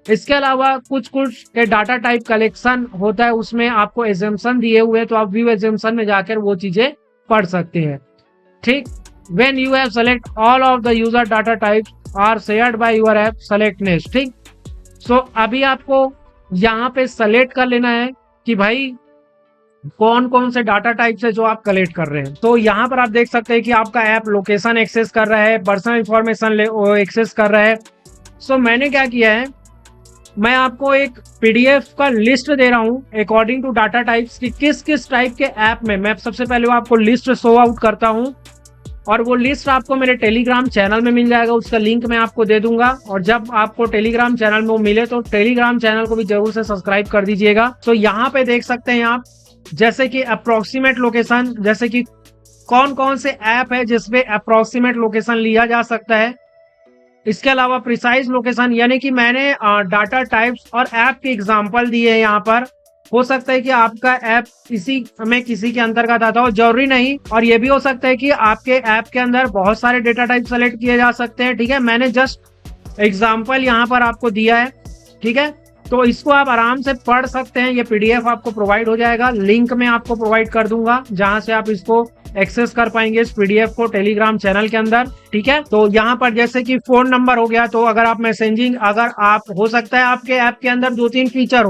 इसके अलावा कुछ के डाटा टाइप कलेक्शन होता है, उसमें आपको एजम्पशन दिए हुए हैं, तो आप व्यू एजम्पशन में जाकर वो चीजें पढ़ सकते हैं। ठीक, when you have select all of the user data types are shared by your app select next. ठीक, सो अभी आपको यहाँ पे सेलेक्ट कर लेना है कि भाई कौन कौन से डाटा टाइप है जो आप कलेक्ट कर रहे हैं। तो यहाँ पर आप देख सकते हैं कि आपका ऐप लोकेशन एक्सेस कर रहा है, पर्सनल इंफॉर्मेशन एक्सेस कर रहा है। सो मैंने क्या किया है, मैं आपको एक पीडीएफ का लिस्ट दे रहा हूँ अकॉर्डिंग टू डाटा टाइप्स की किस किस टाइप के ऐप में। मैं सबसे पहले आपको लिस्ट शो आउट करता हूँ, और वो लिस्ट आपको मेरे टेलीग्राम चैनल में मिल जाएगा, उसका लिंक मैं आपको दे दूंगा। और जब आपको टेलीग्राम चैनल में वो मिले तो टेलीग्राम चैनल को भी जरूर से सब्सक्राइब कर दीजिएगा। तो यहाँ पे देख सकते हैं आप, जैसे कि अप्रोक्सीमेट लोकेशन, जैसे कि कौन कौन से ऐप है जिसपे अप्रोक्सीमेट लोकेशन लिया जा सकता है। इसके अलावा प्रिसाइज लोकेशन, यानी कि मैंने डाटा टाइप्स और ऐप के एग्जांपल दिए हैं यहाँ पर, हो सकता है कि आपका ऐप इसी में किसी के अंतर्गत आता हो, जरूरी नहीं। और ये भी हो सकता है कि आपके ऐप के अंदर बहुत सारे डेटा टाइप सेलेक्ट किए जा सकते हैं। ठीक है, मैंने जस्ट एग्जाम्पल यहाँ पर आपको दिया है। ठीक है, तो इसको आप आराम से पढ़ सकते हैं। ये पीडीएफ आपको प्रोवाइड हो जाएगा, लिंक में आपको प्रोवाइड कर दूंगा जहां से आप इसको एक्सेस कर पाएंगे इस पीडीएफ को टेलीग्राम चैनल के अंदर। ठीक है, तो यहाँ पर जैसे कि फोन नंबर हो गया, तो अगर आप मैसेजिंग, अगर आप, हो सकता है आपके ऐप के अंदर 2-3 फीचर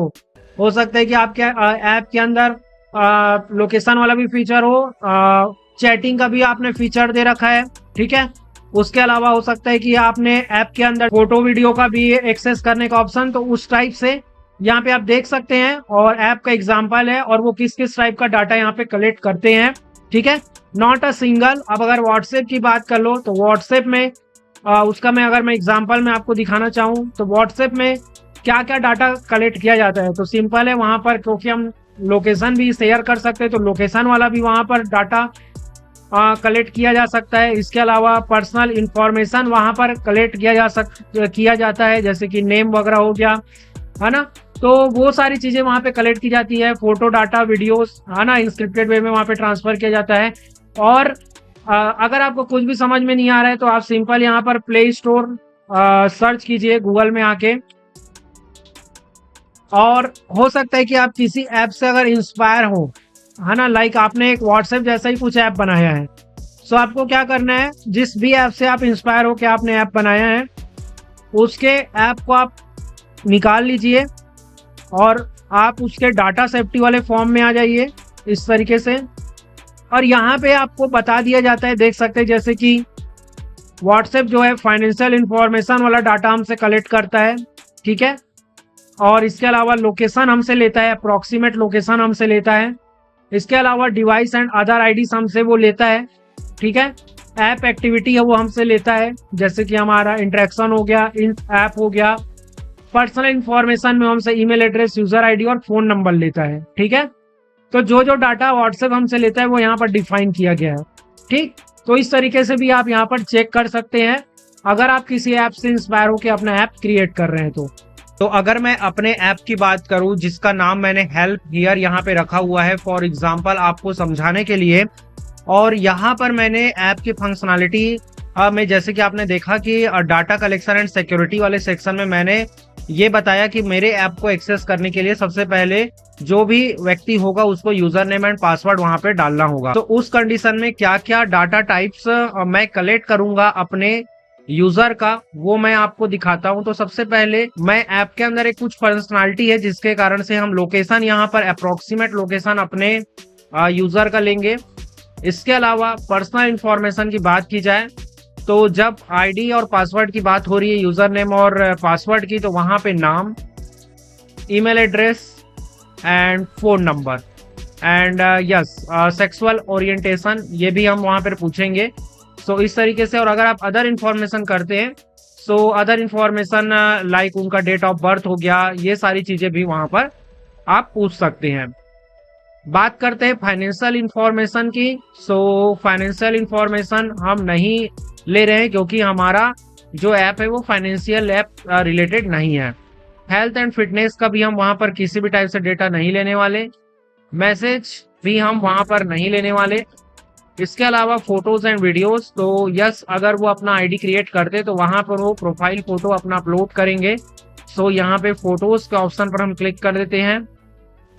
हो सकता है कि आपके ऐप के अंदर लोकेशन वाला भी फीचर हो, चैटिंग का भी आपने फीचर दे रखा है। ठीक है, उसके अलावा हो सकता है कि आपने ऐप के अंदर फोटो वीडियो का भी एक्सेस करने का ऑप्शन, तो उस टाइप से यहाँ पे आप देख सकते हैं। और ऐप का एग्जांपल है और वो किस किस टाइप का डाटा यहाँ पे कलेक्ट करते हैं। ठीक है, नॉट अ सिंगल। अब अगर व्हाट्सएप की बात कर लो तो व्हाट्सएप में उसका अगर मैं एग्जांपल में आपको दिखाना चाहूँ तो व्हाट्सएप में क्या क्या डाटा कलेक्ट किया जाता है, तो सिंपल है वहां पर, क्योंकि हम लोकेशन भी शेयर कर सकते हैं तो लोकेशन वाला भी वहां पर डाटा कलेक्ट किया जा सकता है। इसके अलावा पर्सनल इंफॉर्मेशन वहां पर कलेक्ट किया जाता है, जैसे कि नेम वगैरह हो गया, है ना। तो वो सारी चीजें वहां पे कलेक्ट की जाती है। फोटो डाटा, वीडियोस, है ना, इंस्क्रिप्टेड वे में वहां पे ट्रांसफर किया जाता है। और अगर आपको कुछ भी समझ में नहीं आ रहा है तो आप सिंपल यहाँ पर प्ले स्टोर सर्च कीजिए गूगल में आके, और हो सकता है कि आप किसी ऐप से अगर इंस्पायर हो, है ना, लाइक आपने एक व्हाट्सएप जैसा ही कुछ ऐप बनाया है, सो आपको क्या करना है, जिस भी ऐप से आप इंस्पायर हो के आपने ऐप बनाया है उसके ऐप को आप निकाल लीजिए और आप उसके डाटा सेफ्टी वाले फॉर्म में आ जाइए इस तरीके से। और यहाँ पे आपको बता दिया जाता है, देख सकते हैं, जैसे कि व्हाट्सएप जो है फाइनेंशियल इंफॉर्मेशन वाला डाटा हमसे कलेक्ट करता है। ठीक है, और इसके अलावा लोकेशन हमसे लेता है, अप्रोक्सीमेट लोकेशन हमसे लेता है। इसके अलावा डिवाइस एंड अदर आईडी हमसे वो लेता है। ठीक है, ऐप एक्टिविटी है वो हमसे लेता है, जैसे कि हमारा इंटरेक्शन हो गया, इन ऐप हो गया। पर्सनल इंफॉर्मेशन में हमसे ईमेल एड्रेस, यूजर आईडी और फोन नंबर लेता है। ठीक है, तो जो जो डाटा व्हाट्सएप हमसे लेता है वो यहाँ पर डिफाइन किया गया है। ठीक, तो इस तरीके से भी आप यहाँ पर चेक कर सकते हैं अगर आप किसी ऐप से इंस्पायर होकर अपना ऐप क्रिएट कर रहे हैं तो अगर मैं अपने ऐप की बात करूं जिसका नाम मैंने हेल्प हियर यहाँ पे रखा हुआ है फॉर एग्जांपल आपको समझाने के लिए, और यहाँ पर मैंने ऐप की फंक्शनैलिटी में, जैसे कि आपने देखा कि डाटा कलेक्शन एंड सिक्योरिटी वाले सेक्शन में मैंने ये बताया कि मेरे ऐप को एक्सेस करने के लिए सबसे पहले जो भी व्यक्ति होगा उसको यूजर नेम एंड पासवर्ड वहां पे डालना होगा। तो उस कंडीशन में क्या क्या डाटा टाइप्स मैं कलेक्ट करूंगा अपने यूजर का, वो मैं आपको दिखाता हूं। तो सबसे पहले मैं ऐप के अंदर एक कुछ फंक्शनैलिटी है जिसके कारण से हम लोकेशन यहाँ पर अप्रोक्सीमेट लोकेशन अपने यूजर का लेंगे। इसके अलावा पर्सनल इंफॉर्मेशन की बात की जाए तो जब आईडी और पासवर्ड की बात हो रही है, यूजर नेम और पासवर्ड की, तो वहां पे नाम, email address and phone number and yes sexual orientation, ये भी हम वहां पर पूछेंगे। सो इस तरीके से। और अगर आप अदर इंफॉर्मेशन करते हैं सो अदर इंफॉर्मेशन लाइक उनका डेट ऑफ बर्थ हो गया, ये सारी चीजें भी वहां पर आप पूछ सकते हैं। बात करते हैं फाइनेंशियल इंफॉर्मेशन की। सो फाइनेंशियल इंफॉर्मेशन हम नहीं ले रहे हैं क्योंकि हमारा जो ऐप है वो फाइनेंशियल ऐप रिलेटेड नहीं है। हेल्थ एंड फिटनेस का भी हम वहां पर किसी भी टाइप से डेटा नहीं लेने वाले। मैसेज भी हम वहां पर नहीं लेने वाले। इसके अलावा फोटोज एंड वीडियोस, तो यस अगर वो अपना आईडी क्रिएट करते तो वहां पर वो प्रोफाइल फोटो अपना अपलोड करेंगे। सो यहाँ पे फोटोज के ऑप्शन पर हम क्लिक कर देते हैं।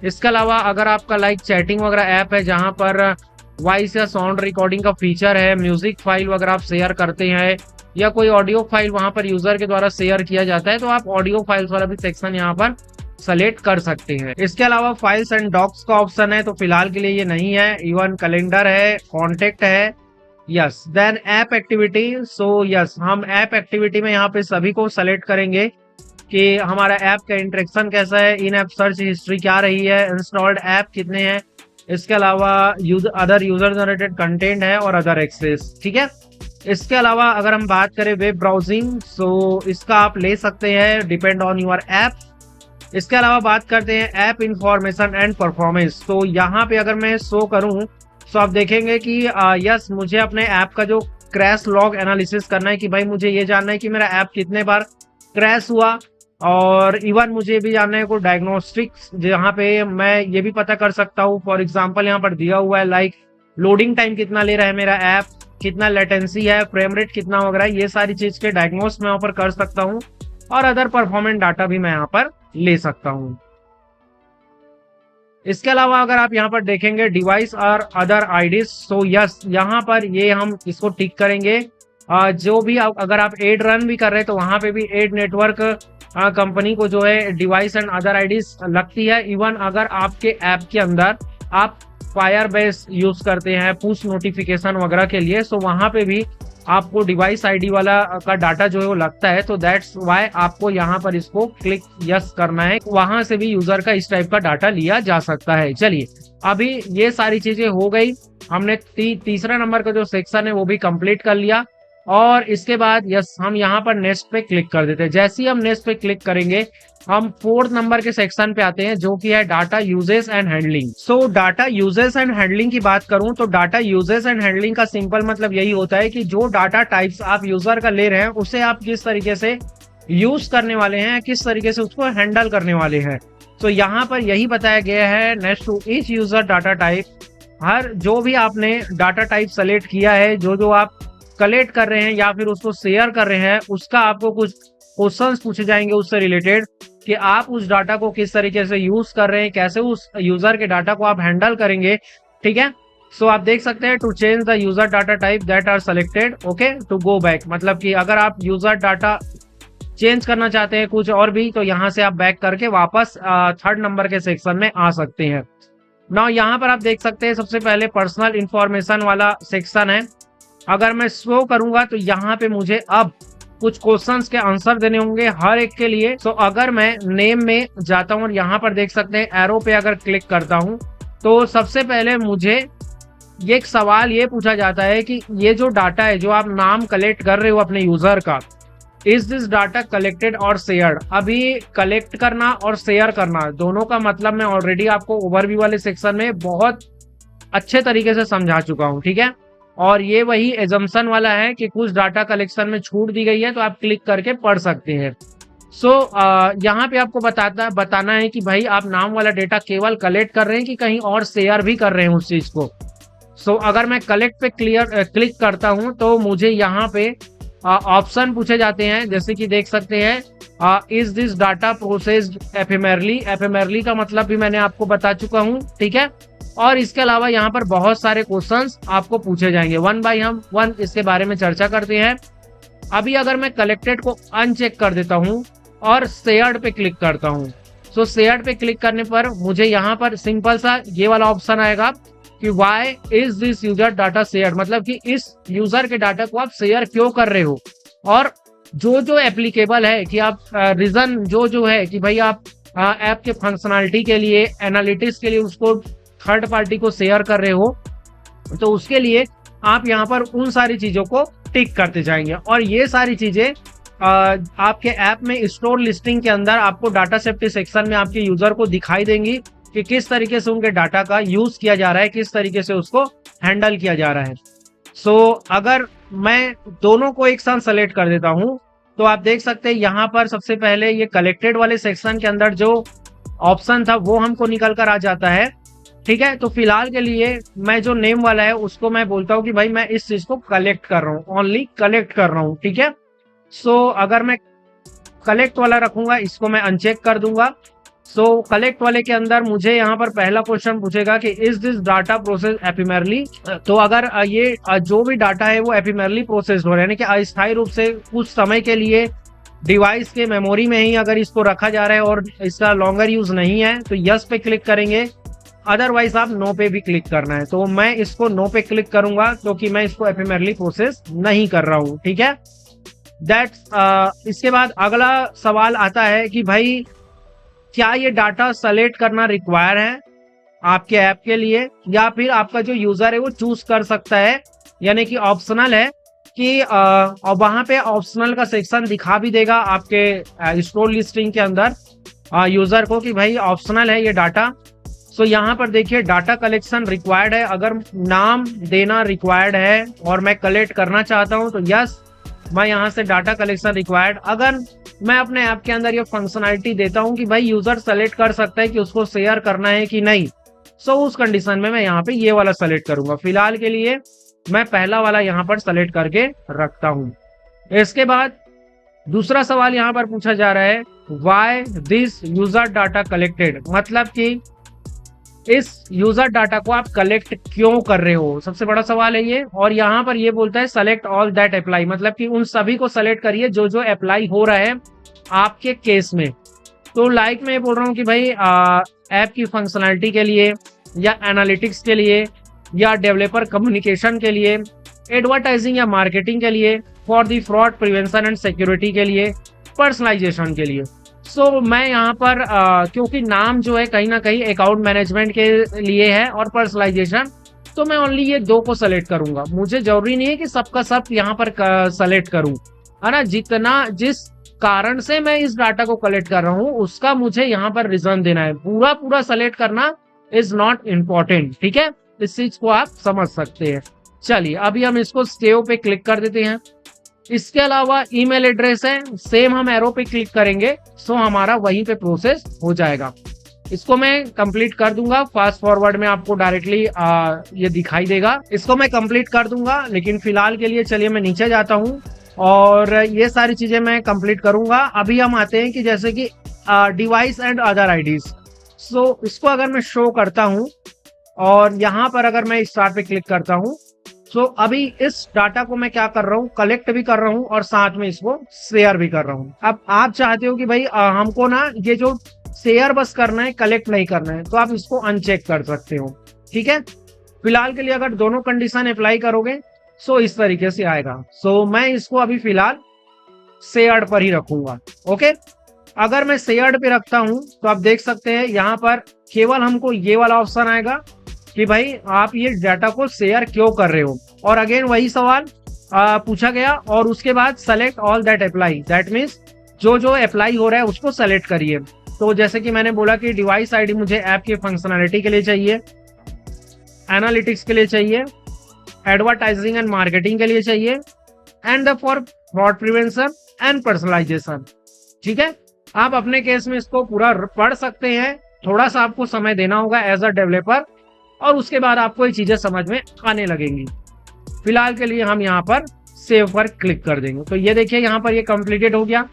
इसके अलावा अगर आपका लाइक चैटिंग वगैरह ऐप है जहां पर वॉइस या साउंड रिकॉर्डिंग का फीचर है, म्यूजिक फाइल वगैरह आप शेयर करते हैं या कोई ऑडियो फाइल वहां पर यूजर के द्वारा शेयर किया जाता है, तो आप ऑडियो फाइल्स वाला भी सेक्शन यहाँ पर सेलेक्ट कर सकते हैं। इसके अलावा फाइल्स एंड डॉक्स का ऑप्शन है, तो फिलहाल के लिए ये नहीं है। इवन कैलेंडर है, कॉन्टेक्ट है, yes. Then app activity, so yes हम ऐप एक्टिविटी में यहाँ पे सभी को सेलेक्ट करेंगे कि हमारा ऐप का इंटरेक्शन कैसा है, इन ऐप सर्च हिस्ट्री क्या रही है, इंस्टॉल्ड ऐप कितने हैं, इसके अलावा अदर यूजर जनरेटेड कंटेंट है और अदर एक्सेस। ठीक है, इसके अलावा अगर हम बात करें वेब ब्राउजिंग, सो इसका आप ले सकते हैं डिपेंड ऑन योर ऐप। इसके अलावा बात करते हैं ऐप इंफॉर्मेशन एंड परफॉर्मेंस। तो यहाँ पे अगर मैं शो करूँ तो आप देखेंगे कि यस मुझे अपने ऐप का जो क्रैश लॉग एनालिसिस करना है कि भाई मुझे ये जानना है कि मेरा ऐप कितने बार क्रैश हुआ, और इवन मुझे भी जानना है कोई डायग्नोस्टिक्स जहाँ पे मैं ये भी पता कर सकता हूँ। फॉर एग्जांपल यहाँ पर दिया हुआ है लाइक लोडिंग टाइम कितना ले रहा है मेरा ऐप, कितना लेटेंसी है, फ्रेम रेट कितना हो रहा है, ये सारी चीज के डायग्नोस मैं यहाँ पर कर सकता हूँ और अदर परफॉर्मेंस डाटा भी मैं यहाँ पर ले सकता हूँ। इसके अलावा अगर आप यहाँ पर देखेंगे डिवाइस और अदर आईडीज, सो यस यहाँ पर ये हम इसको टिक करेंगे। जो भी अगर आप एड रन भी कर रहे हैं तो वहां पे भी एड नेटवर्क कंपनी को जो है डिवाइस एंड अदर आईडीज लगती है। इवन अगर आपके ऐप के अंदर आप फायरबेस यूज करते हैं पुश नोटिफिकेशन वगैरह के लिए, सो वहां पे भी आपको डिवाइस आईडी वाला का डाटा जो है वो लगता है। तो दैट्स वाई आपको यहाँ पर इसको क्लिक यस करना है, वहां से भी यूजर का इस टाइप का डाटा लिया जा सकता है। चलिए अभी ये सारी चीजें हो गई, हमने तीसरा नंबर का जो सेक्शन है वो भी कंप्लीट कर लिया। और इसके बाद यस हम यहाँ पर नेक्स्ट पे क्लिक कर देते हैं। जैसे ही हम नेक्स्ट पे क्लिक करेंगे हम फोर्थ नंबर के सेक्शन पे आते हैं जो कि है data uses and handling. So data uses and handling की बात करूं तो डाटा यूजेस एंड हैंडलिंग का सिंपल मतलब यही होता है कि जो डाटा टाइप्स आप यूजर का ले रहे हैं उसे आप किस तरीके से यूज करने वाले हैं, किस तरीके से उसको हैंडल करने वाले हैं। तो यहाँ पर यही बताया गया है next to each user data type, हर जो भी आपने डाटा टाइप सेलेक्ट किया है, जो आप कलेक्ट कर रहे हैं या फिर उसको शेयर कर रहे हैं, उसका आपको कुछ क्वेश्चंस पूछे जाएंगे उससे रिलेटेड कि आप उस डाटा को किस तरीके से यूज कर रहे हैं, कैसे उस यूजर के डाटा को आप हैंडल करेंगे। ठीक है, सो आप देख सकते हैं to change the user data type that are selected, okay to go back, मतलब कि अगर आप यूजर डाटा चेंज करना चाहते हैं कुछ और भी तो यहाँ से आप बैक करके वापस थर्ड नंबर के सेक्शन में आ सकते हैं। नाउ यहाँ पर आप देख सकते हैं सबसे पहले पर्सनल इंफॉर्मेशन वाला सेक्शन है। अगर मैं स्लो करूंगा तो यहाँ पे मुझे अब कुछ क्वेश्चंस के आंसर देने होंगे हर एक के लिए। सो अगर मैं नेम में जाता हूँ और यहाँ पर देख सकते हैं एरो पे अगर क्लिक करता हूँ तो सबसे पहले मुझे ये एक सवाल ये पूछा जाता है कि ये जो डाटा है जो आप नाम कलेक्ट कर रहे हो अपने यूजर का, इज दिस डाटा कलेक्टेड और शेयर्ड। अभी कलेक्ट करना और शेयर करना दोनों का मतलब मैं ऑलरेडी आपको ओवरव्यू वाले सेक्शन में बहुत अच्छे तरीके से समझा चुका हूँ। ठीक है, और ये वही एजम्पशन वाला है कि कुछ डाटा कलेक्शन में छूट दी गई है तो आप क्लिक करके पढ़ सकते हैं। सो यहाँ पे आपको बताना है कि भाई आप नाम वाला डेटा केवल कलेक्ट कर रहे हैं कि कहीं और शेयर भी कर रहे हैं उस चीज को। सो अगर मैं कलेक्ट पे क्लिक करता हूँ तो मुझे यहाँ पे ऑप्शन पूछे जाते हैं, जैसे कि देख सकते हैं इज दिस डाटा प्रोसेस्ड एफेमेरली। एफेमेरली का मतलब भी मैंने आपको बता चुका हूँ। ठीक है, और इसके अलावा यहाँ पर बहुत सारे क्वेश्चंस आपको पूछे जाएंगे, वन बाय वन इसके बारे में चर्चा करते हैं। अभी अगर मैं कलेक्टेड को अनचेक कर देता हूँ और शेयर्ड पे क्लिक करता हूँ, सो शेयर्ड पे क्लिक करने पर मुझे यहाँ पर सिंपल सा ये वाला ऑप्शन आएगा कि why is this user data share, मतलब कि इस यूजर के डाटा को आप शेयर क्यों कर रहे हो, और जो एप्लीकेबल है कि आप रीजन जो है कि भाई आप ऐप के फंक्शनलिटी के लिए, एनालिटिक्स के लिए उसको थर्ड पार्टी को शेयर कर रहे हो, तो उसके लिए आप यहाँ पर उन सारी चीजों को टिक करते जाएंगे। और ये सारी चीजें आपके ऐप में स्टोर लिस्टिंग के अंदर आपको डाटा सेफ्टी सेक्शन में आपके यूजर को दिखाई देंगी कि किस तरीके से उनके डाटा का यूज किया जा रहा है, किस तरीके से उसको हैंडल किया जा रहा है। सो अगर मैं दोनों को एक साथ सेलेक्ट कर देता हूं तो आप देख सकते हैं यहाँ पर सबसे पहले ये कलेक्टेड वाले सेक्शन के अंदर जो ऑप्शन था वो हमको निकल कर आ जाता है। ठीक है, तो फिलहाल के लिए मैं जो नेम वाला है उसको मैं बोलता हूँ कि भाई मैं इस चीज को कलेक्ट कर रहा हूँ, ओनली कलेक्ट कर रहा हूँ। ठीक है, सो अगर मैं कलेक्ट वाला रखूंगा इसको मैं अनचेक कर दूंगा। सो कलेक्ट वाले के अंदर मुझे यहाँ पर पहला क्वेश्चन पूछेगा कि इज दिस डाटा प्रोसेस एफिमेरली। तो अगर ये जो भी डाटा है वो एफिमेरली प्रोसेस हो रहा है, यानी कि अस्थायी रूप से कुछ समय के लिए डिवाइस के मेमोरी में ही अगर इसको रखा जा रहा है और इसका लॉन्गर यूज नहीं है तो यस पे क्लिक करेंगे, अदरवाइज आप नो पे भी क्लिक करना है। तो मैं इसको नो पे क्लिक करूंगा क्योंकि मैं इसको एफिमेरली प्रोसेस नहीं कर रहा हूँ। ठीक है, दैट्स इसके बाद अगला सवाल आता है कि भाई क्या ये डाटा सेलेक्ट करना रिक्वायर है आपके ऐप के लिए, या फिर आपका जो यूजर है वो चूज कर सकता है, यानी कि ऑप्शनल है कि और वहां पे ऑप्शनल का सेक्शन दिखा भी देगा आपके स्टोर लिस्टिंग के अंदर यूजर को कि भाई ऑप्शनल है ये डाटा। सो यहाँ पर देखिए डाटा कलेक्शन रिक्वायर्ड है, अगर नाम देना रिक्वायर्ड है और मैं कलेक्ट करना चाहता हूँ तो यस, मैं यहाँ से डाटा कलेक्शन रिक्वायर्ड, अगर मैं अपने ऐप के अंदर ये फंक्शनलिटी देता हूँ कि भाई यूजर सेलेक्ट कर सकता है कि उसको शेयर करना है कि नहीं, सो उस कंडीशन में मैं यहाँ पे ये वाला सेलेक्ट करूंगा। फिलहाल के लिए मैं पहला वाला यहाँ पर सेलेक्ट करके रखता हूँ। इसके बाद दूसरा सवाल यहाँ पर पूछा जा रहा है, why this user data collected, मतलब कि इस यूजर डाटा को आप कलेक्ट क्यों कर रहे हो, सबसे बड़ा सवाल है ये। और यहाँ पर ये बोलता है सेलेक्ट ऑल दैट अप्लाई, मतलब कि उन सभी को सेलेक्ट करिए जो जो अप्लाई हो रहा है आपके केस में। तो लाइक मैं बोल रहा हूँ कि भाई ऐप की फंक्शनलिटी के लिए, या एनालिटिक्स के लिए, या डेवलपर कम्युनिकेशन के लिए, एडवर्टाइजिंग या मार्केटिंग के लिए, for the fraud prevention and security के लिए, पर्सनलाइजेशन के लिए। सो मैं यहाँ पर क्योंकि नाम जो है कहीं ना कहीं अकाउंट मैनेजमेंट के लिए है और पर्सनलाइजेशन, तो मैं ओनली ये दो को सेलेक्ट करूंगा। मुझे जरूरी नहीं है कि सबका सब यहाँ पर सेलेक्ट करूं, है ना। जिस कारण से मैं इस डाटा को कलेक्ट कर रहा हूँ उसका मुझे यहाँ पर रीजन देना है। पूरा पूरा सेलेक्ट करना इज नॉट इम्पोर्टेंट, ठीक है। इस चीज को आप समझ सकते हैं। चलिए अभी हम इसको सेव पे क्लिक कर देते हैं। इसके अलावा ईमेल एड्रेस है, सेम हम एरो पे क्लिक करेंगे सो हमारा वहीं पे प्रोसेस हो जाएगा। इसको मैं कंप्लीट कर दूंगा। फास्ट फॉरवर्ड में आपको डायरेक्टली ये दिखाई देगा। इसको मैं कंप्लीट कर दूंगा, लेकिन फिलहाल के लिए चलिए मैं नीचे जाता हूँ और ये सारी चीजें मैं कंप्लीट करूंगा। अभी हम आते हैं कि जैसे कि डिवाइस एंड अदर आईडीज। सो इसको अगर मैं शो करता हूँ और यहाँ पर अगर मैं स्टार्ट पे क्लिक करता हूँ, सो अभी इस डाटा को मैं क्या कर रहा हूँ, कलेक्ट भी कर रहा हूँ और साथ में इसको शेयर भी कर रहा हूँ। अब आप चाहते हो कि भाई हमको ना ये जो शेयर बस करना है, कलेक्ट नहीं करना है, तो आप इसको अनचेक कर सकते हो, ठीक है। फिलहाल के लिए अगर दोनों कंडीशन अप्लाई करोगे सो इस तरीके से आएगा। सो मैं इसको अभी फिलहाल शेयर्ड पर ही रखूंगा, ओके। अगर मैं शेयर्ड पे रखता हूं तो आप देख सकते हैं यहाँ पर केवल हमको ये वाला ऑप्शन आएगा कि भाई आप ये डाटा को शेयर क्यों कर रहे हो। और अगेन वही सवाल पूछा गया और उसके बाद select all that apply, that means जो जो अप्लाई हो रहा है उसको सेलेक्ट करिए। तो जैसे कि मैंने बोला कि डिवाइस आईडी मुझे ऐप की फंक्शनैलिटी के लिए चाहिए, एनालिटिक्स के लिए चाहिए, एडवर्टाइजिंग एंड मार्केटिंग के लिए चाहिए, and for fraud prevention and personalisation, ठीक है। आप अपने केस में इसको पूरा पढ़ सकते हैं, थोड़ा सा आपको समय देना होगा एज अ डेवलपर और उसके बाद आपको ये चीजें समझ में आने लगेंगी। फिलहाल के लिए हम यहाँ पर सेव पर क्लिक कर देंगे। तो ये देखिए यहाँ पर ये कंप्लीटेड हो गया।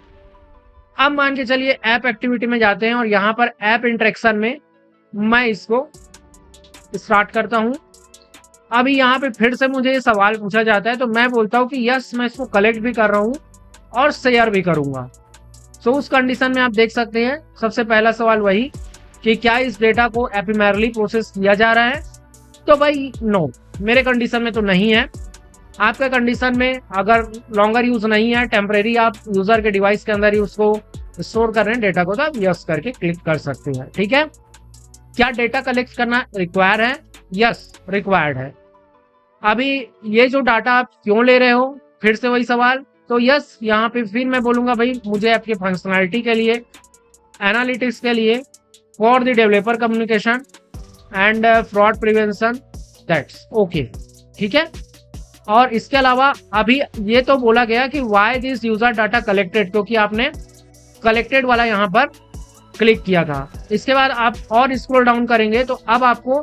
अब मान के चलिए ऐप एक्टिविटी में जाते हैं और यहाँ पर ऐप इंटरेक्शन में मैं इसको स्टार्ट करता हूँ। अभी यहाँ पे फिर से मुझे ये सवाल पूछा जाता है तो मैं बोलता हूँ कि यस मैं इसको कलेक्ट भी कर रहा हूँ और शेयर भी करूंगा। सो उस कंडीशन में आप देख सकते हैं सबसे पहला सवाल वही कि क्या इस डेटा को एपिमेरली प्रोसेस किया जा रहा है, तो भाई नो, मेरे कंडीशन में तो नहीं है। आपके कंडीशन में अगर लॉन्गर यूज नहीं है, टेम्परेरी आप यूजर के डिवाइस के अंदर ही उसको स्टोर कर रहे हैं डेटा को, तो आप यस करके क्लिक कर सकते हैं, ठीक है। क्या डेटा कलेक्ट करना रिक्वायर है? यस रिक्वायर्ड है। अभी ये जो डाटा आप क्यों ले रहे हो, फिर से वही सवाल, तो यस यहाँ पे फिर मैं बोलूंगा भाई मुझे आपकी फंक्शनैलिटी के लिए, एनालिटिक्स के लिए, for the developer communication and fraud prevention, that's okay, ठीक है। और इसके अलावा अभी ये तो बोला गया कि why this user data collected, क्योंकि आपने कलेक्टेड वाला यहाँ पर क्लिक किया था। इसके बाद आप और स्क्रॉल डाउन करेंगे तो अब आपको,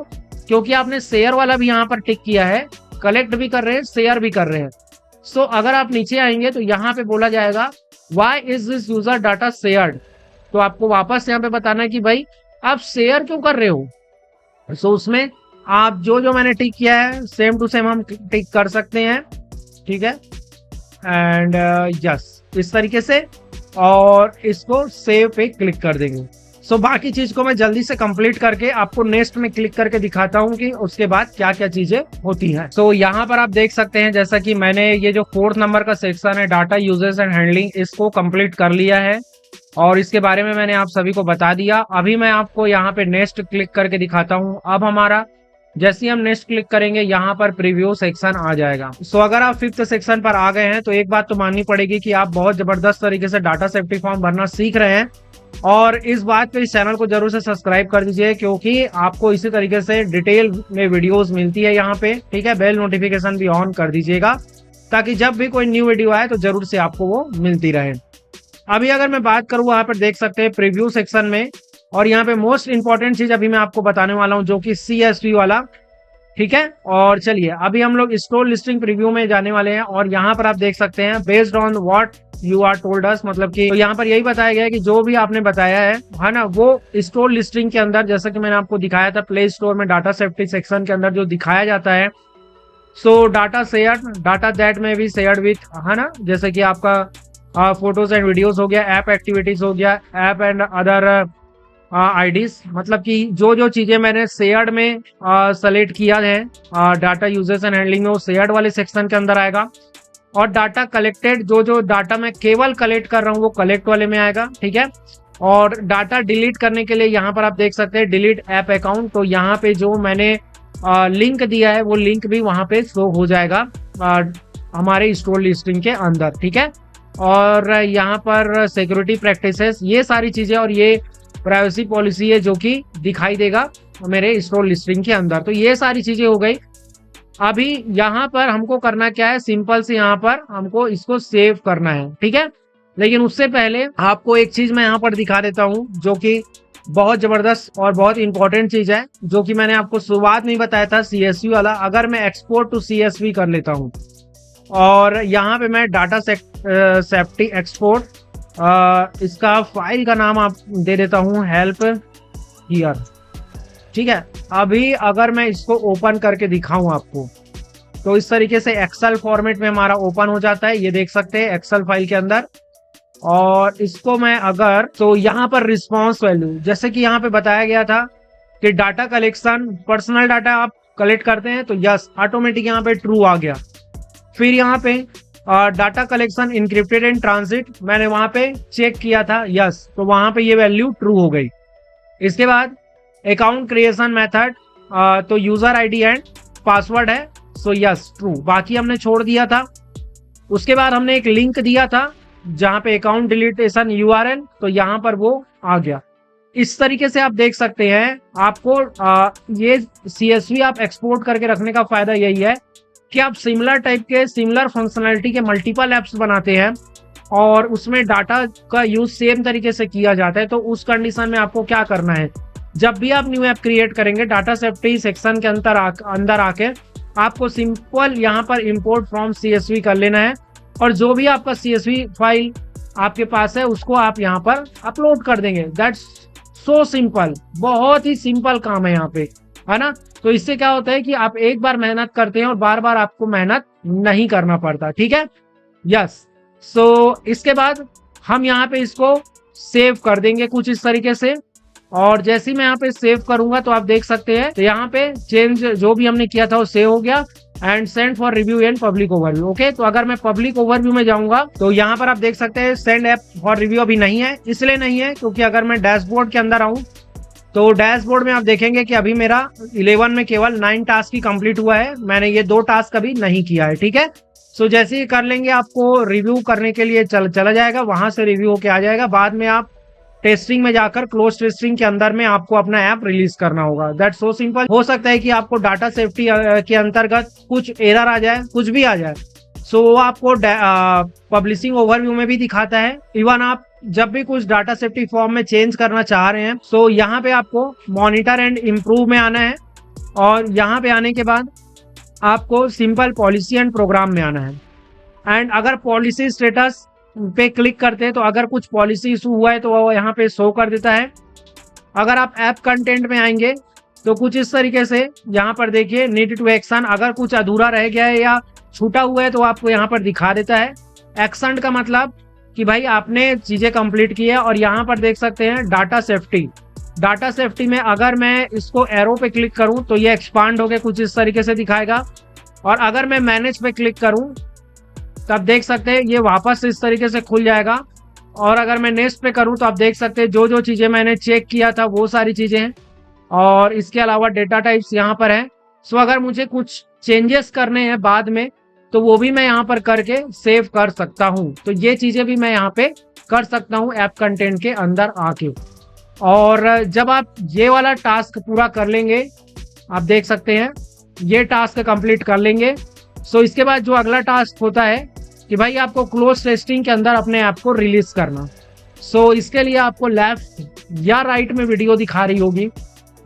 क्योंकि आपने शेयर वाला भी यहाँ पर टिक किया है, कलेक्ट भी कर रहे हैं, शेयर भी कर रहे हैं। सो अगर आप नीचे आएंगे तो यहाँ पे बोला जाएगा why is this user data shared, तो आपको वापस यहाँ पे बताना है कि भाई आप शेयर क्यों कर रहे हो। सो उसमें आप जो जो मैंने टिक किया है सेम टू सेम हम टिक कर सकते हैं, ठीक है। एंड यस इस तरीके से, और इसको सेव पे क्लिक कर देंगे। सो बाकी चीज को मैं जल्दी से कंप्लीट करके आपको नेक्स्ट में क्लिक करके दिखाता हूँ कि उसके बाद क्या क्या चीजें होती हैं। सो यहाँ पर आप देख सकते हैं जैसा कि मैंने ये जो 4th नंबर का सेक्शन है डाटा यूजेस एंड हैंडलिंग, इसको कंप्लीट कर लिया है और इसके बारे में मैंने आप सभी को बता दिया। अभी मैं आपको यहाँ पे नेक्स्ट क्लिक करके दिखाता हूँ। अब हमारा जैसे ही हम नेक्स्ट क्लिक करेंगे यहाँ पर प्रीव्यू सेक्शन आ जाएगा। सो अगर आप 5th सेक्शन पर आ गए हैं तो एक बात तो माननी पड़ेगी कि आप बहुत जबरदस्त तरीके से डाटा सेफ्टी फॉर्म भरना सीख रहे हैं, और इस बात पे इस चैनल को जरूर से सब्सक्राइब कर दीजिए क्योंकि आपको इसी तरीके से डिटेल में वीडियोस मिलती है यहाँ पे, ठीक है। बेल नोटिफिकेशन भी ऑन कर दीजिएगा ताकि जब भी कोई न्यू वीडियो आए तो जरूर से आपको वो मिलती रहे। अभी अगर मैं बात करूँ, वहां पर देख सकते हैं प्रीव्यू सेक्शन में, और यहाँ पे मोस्ट इंपॉर्टेंट चीज अभी मैं आपको बताने वाला हूँ जो कि CSV वाला, ठीक है। और चलिए अभी हम लोग स्टोर लिस्टिंग प्रीव्यू में जाने वाले हैं, और यहाँ पर आप देख सकते हैं based on what you are told us, मतलब कि तो यहाँ पर यही बताया गया है कि जो भी आपने बताया है ना, वो स्टोर लिस्टिंग के अंदर, जैसा कि मैंने आपको दिखाया था प्ले स्टोर में डाटा सेफ्टी सेक्शन के अंदर जो दिखाया जाता है, सो डाटा शेयर, डाटा दैट में भी शेयर्ड विथ, है ना, जैसे कि आपका फोटोज एंड वीडियोस हो गया, ऐप एक्टिविटीज हो गया, ऐप एंड अदर आईडीज, मतलब कि जो जो चीजें मैंने शेयर्ड में सेलेक्ट किया है डाटा यूजेस एंड हैंडलिंग में, वो शेयर्ड वाले सेक्शन के अंदर आएगा। और डाटा कलेक्टेड, जो जो डाटा मैं केवल कलेक्ट कर रहा हूँ वो कलेक्ट वाले में आएगा, ठीक है। और डाटा डिलीट करने के लिए यहाँ पर आप देख सकते हैं डिलीट ऐप अकाउंट, तो यहाँ पे जो मैंने लिंक दिया है वो लिंक भी वहां पे शो हो जाएगा हमारे स्टोर लिस्टिंग के अंदर, ठीक है। और यहाँ पर सिक्योरिटी प्रैक्टिसेस, ये सारी चीजें, और ये प्राइवेसी पॉलिसी है जो कि दिखाई देगा मेरे स्टोर लिस्टिंग के अंदर। तो ये सारी चीजें हो गई। अभी यहाँ पर हमको करना क्या है, सिंपल से यहाँ पर हमको इसको सेव करना है, ठीक है। लेकिन उससे पहले आपको एक चीज मैं यहाँ पर दिखा देता हूँ जो कि बहुत जबरदस्त और बहुत इंपॉर्टेंट चीज है, जो कि मैंने आपको शुरुआत में बताया था CSV वाला। अगर मैं एक्सपोर्ट टू CSV कर लेता हूँ और यहाँ पे मैं डाटा सेफ्टी एक्सपोर्ट, इसका फाइल का नाम आप दे देता हूँ हेल्प हियर, ठीक है। अभी अगर मैं इसको ओपन करके दिखाऊं आपको, तो इस तरीके से एक्सेल फॉर्मेट में हमारा ओपन हो जाता है, ये देख सकते हैं एक्सेल फाइल के अंदर। और इसको मैं अगर, तो यहाँ पर रिस्पॉन्स वैल्यू, जैसे कि यहाँ पे बताया गया था कि डाटा कलेक्शन, पर्सनल डाटा आप कलेक्ट करते हैं तो यस, ऑटोमेटिक यहाँ पे ट्रू आ गया। फिर यहाँ पे data collection encrypted and transit, मैंने वहां पे चेक किया था, यस, तो वहां पे ये वैल्यू ट्रू हो गई। इसके बाद अकाउंट क्रिएशन मेथड, तो यूजर आईडी एंड पासवर्ड है, सो यस ट्रू, बाकी हमने छोड़ दिया था। उसके बाद हमने एक लिंक दिया था जहां पे अकाउंट डिलीटेशन URL, तो यहाँ पर वो आ गया। इस तरीके से आप देख सकते हैं। आपको ये CSV आप एक्सपोर्ट करके रखने का फायदा यही है कि आप सिमिलर टाइप के, सिमिलर फंक्शनैलिटी के मल्टीपल एप्स बनाते हैं और उसमें डाटा का यूज सेम तरीके से किया जाता है। तो उस कंडीशन में आपको क्या करना है, जब भी आप न्यू ऐप क्रिएट करेंगे डाटा सेफ्टी सेक्शन के अंदर आके आपको सिंपल यहाँ पर इंपोर्ट फ्रॉम CSV कर लेना है, और जो भी आपका CSV फाइल आपके पास है उसको आप यहाँ पर अपलोड कर देंगे। दैट्स सो सिंपल, बहुत ही सिंपल काम है यहाँ पे, है ना। तो इससे क्या होता है कि आप एक बार मेहनत करते हैं और बार बार आपको मेहनत नहीं करना पड़ता, ठीक है, यस। सो इसके बाद हम यहाँ पे इसको सेव कर देंगे कुछ इस तरीके से, और जैसे ही मैं यहाँ पे सेव करूंगा तो आप देख सकते हैं, तो यहाँ पे चेंज जो भी हमने किया था वो सेव हो गया, and send for review and public overview. Okay, तो अगर मैं पब्लिक ओवरव्यू में जाऊंगा तो यहाँ पर आप देख सकते हैं सेंड ऐप फॉर रिव्यू अभी नहीं है, इसलिए नहीं है क्योंकि अगर मैं डैशबोर्ड के अंदर आऊं तो डैशबोर्ड में आप देखेंगे कि अभी मेरा 11 में केवल 9 टास्क ही कंप्लीट हुआ है, मैंने ये 2 टास्क अभी नहीं किया है, ठीक है। सो जैसे ही कर लेंगे आपको रिव्यू करने के लिए चला जाएगा, वहां से रिव्यू होके आ जाएगा, बाद में आप टेस्टिंग में जाकर क्लोज टेस्टिंग के अंदर में आपको अपना ऐप रिलीज करना होगा। That's so simple. हो सकता है कि आपको डाटा सेफ्टी के अंतर्गत कुछ एरर आ जाए, कुछ भी आ जाए, सो वो आपको पब्लिशिंग ओवरव्यू में भी दिखाता है। इवन आप जब भी कुछ डाटा सेफ्टी फॉर्म में चेंज करना चाह रहे हैं, सो यहाँ पे आपको मॉनिटर एंड इम्प्रूव में आना है, और यहाँ पे आने के बाद आपको सिंपल पॉलिसी एंड प्रोग्राम में आना है। एंड अगर पॉलिसी स्टेटस पे क्लिक करते हैं तो अगर कुछ पॉलिसी इशू हुआ है तो वो यहाँ पे शो कर देता है। अगर आप ऐप कंटेंट में आएंगे तो कुछ इस तरीके से यहाँ पर देखिए नीड टू एक्शन, अगर कुछ अधूरा रह गया है या छूटा हुआ है तो आपको यहाँ पर दिखा देता है। एक्शन का मतलब कि भाई आपने चीजें कंप्लीट की है। और यहाँ पर देख सकते हैं डाटा सेफ्टी, डाटा सेफ्टी में अगर मैं इसको एरो पे क्लिक करूं तो ये एक्सपांड होकर कुछ इस तरीके से दिखाएगा, और अगर मैं मैनेज पे क्लिक करूं तब देख सकते हैं ये वापस इस तरीके से खुल जाएगा। और अगर मैं नेक्स्ट पे करूं तो आप देख सकते हैं जो जो चीजें मैंने चेक किया था वो सारी चीजें हैं, और इसके अलावा डेटा टाइप्स यहाँ पर है। सो अगर मुझे कुछ चेंजेस करने हैं बाद में तो वो भी मैं यहाँ पर करके सेव कर सकता हूँ। तो ये चीजें भी मैं यहाँ पे कर सकता हूँ ऐप कंटेंट के अंदर आके। और जब आप ये वाला टास्क पूरा कर लेंगे, आप देख सकते हैं ये टास्क कंप्लीट कर लेंगे सो इसके बाद जो अगला टास्क होता है कि भाई आपको क्लोज टेस्टिंग के अंदर अपने ऐप को रिलीज करना। सो इसके लिए आपको लेफ्ट या राइट में वीडियो दिखा रही होगी,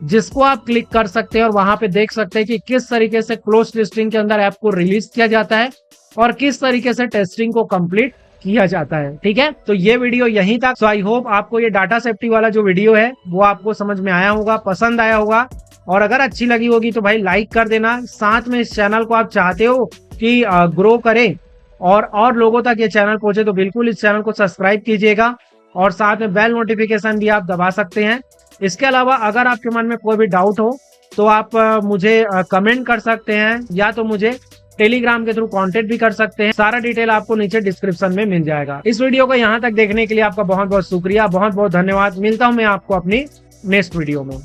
जिसको आप क्लिक कर सकते हैं और वहां पे देख सकते हैं कि किस तरीके से क्लोज टेस्टिंग के अंदर ऐप को रिलीज किया जाता है और किस तरीके से टेस्टिंग को कंप्लीट किया जाता है। ठीक है, तो ये वीडियो यहीं तक। सो आई होप आपको ये डाटा सेफ्टी वाला जो वीडियो है वो आपको समझ में आया होगा, पसंद आया होगा, और अगर अच्छी लगी होगी तो भाई लाइक कर देना। साथ में इस चैनल को आप चाहते हो कि ग्रो करे और लोगों तक ये चैनल पहुंचे तो बिल्कुल इस चैनल को सब्सक्राइब कीजिएगा और साथ में बेल नोटिफिकेशन भी आप दबा सकते हैं। इसके अलावा अगर आपके मन में कोई भी डाउट हो तो आप मुझे कमेंट कर सकते हैं या तो मुझे टेलीग्राम के थ्रू कांटेक्ट भी कर सकते हैं। सारा डिटेल आपको नीचे डिस्क्रिप्शन में मिल जाएगा। इस वीडियो को यहाँ तक देखने के लिए आपका बहुत बहुत शुक्रिया, बहुत बहुत धन्यवाद। मिलता हूँ मैं आपको अपनी नेक्स्ट वीडियो में।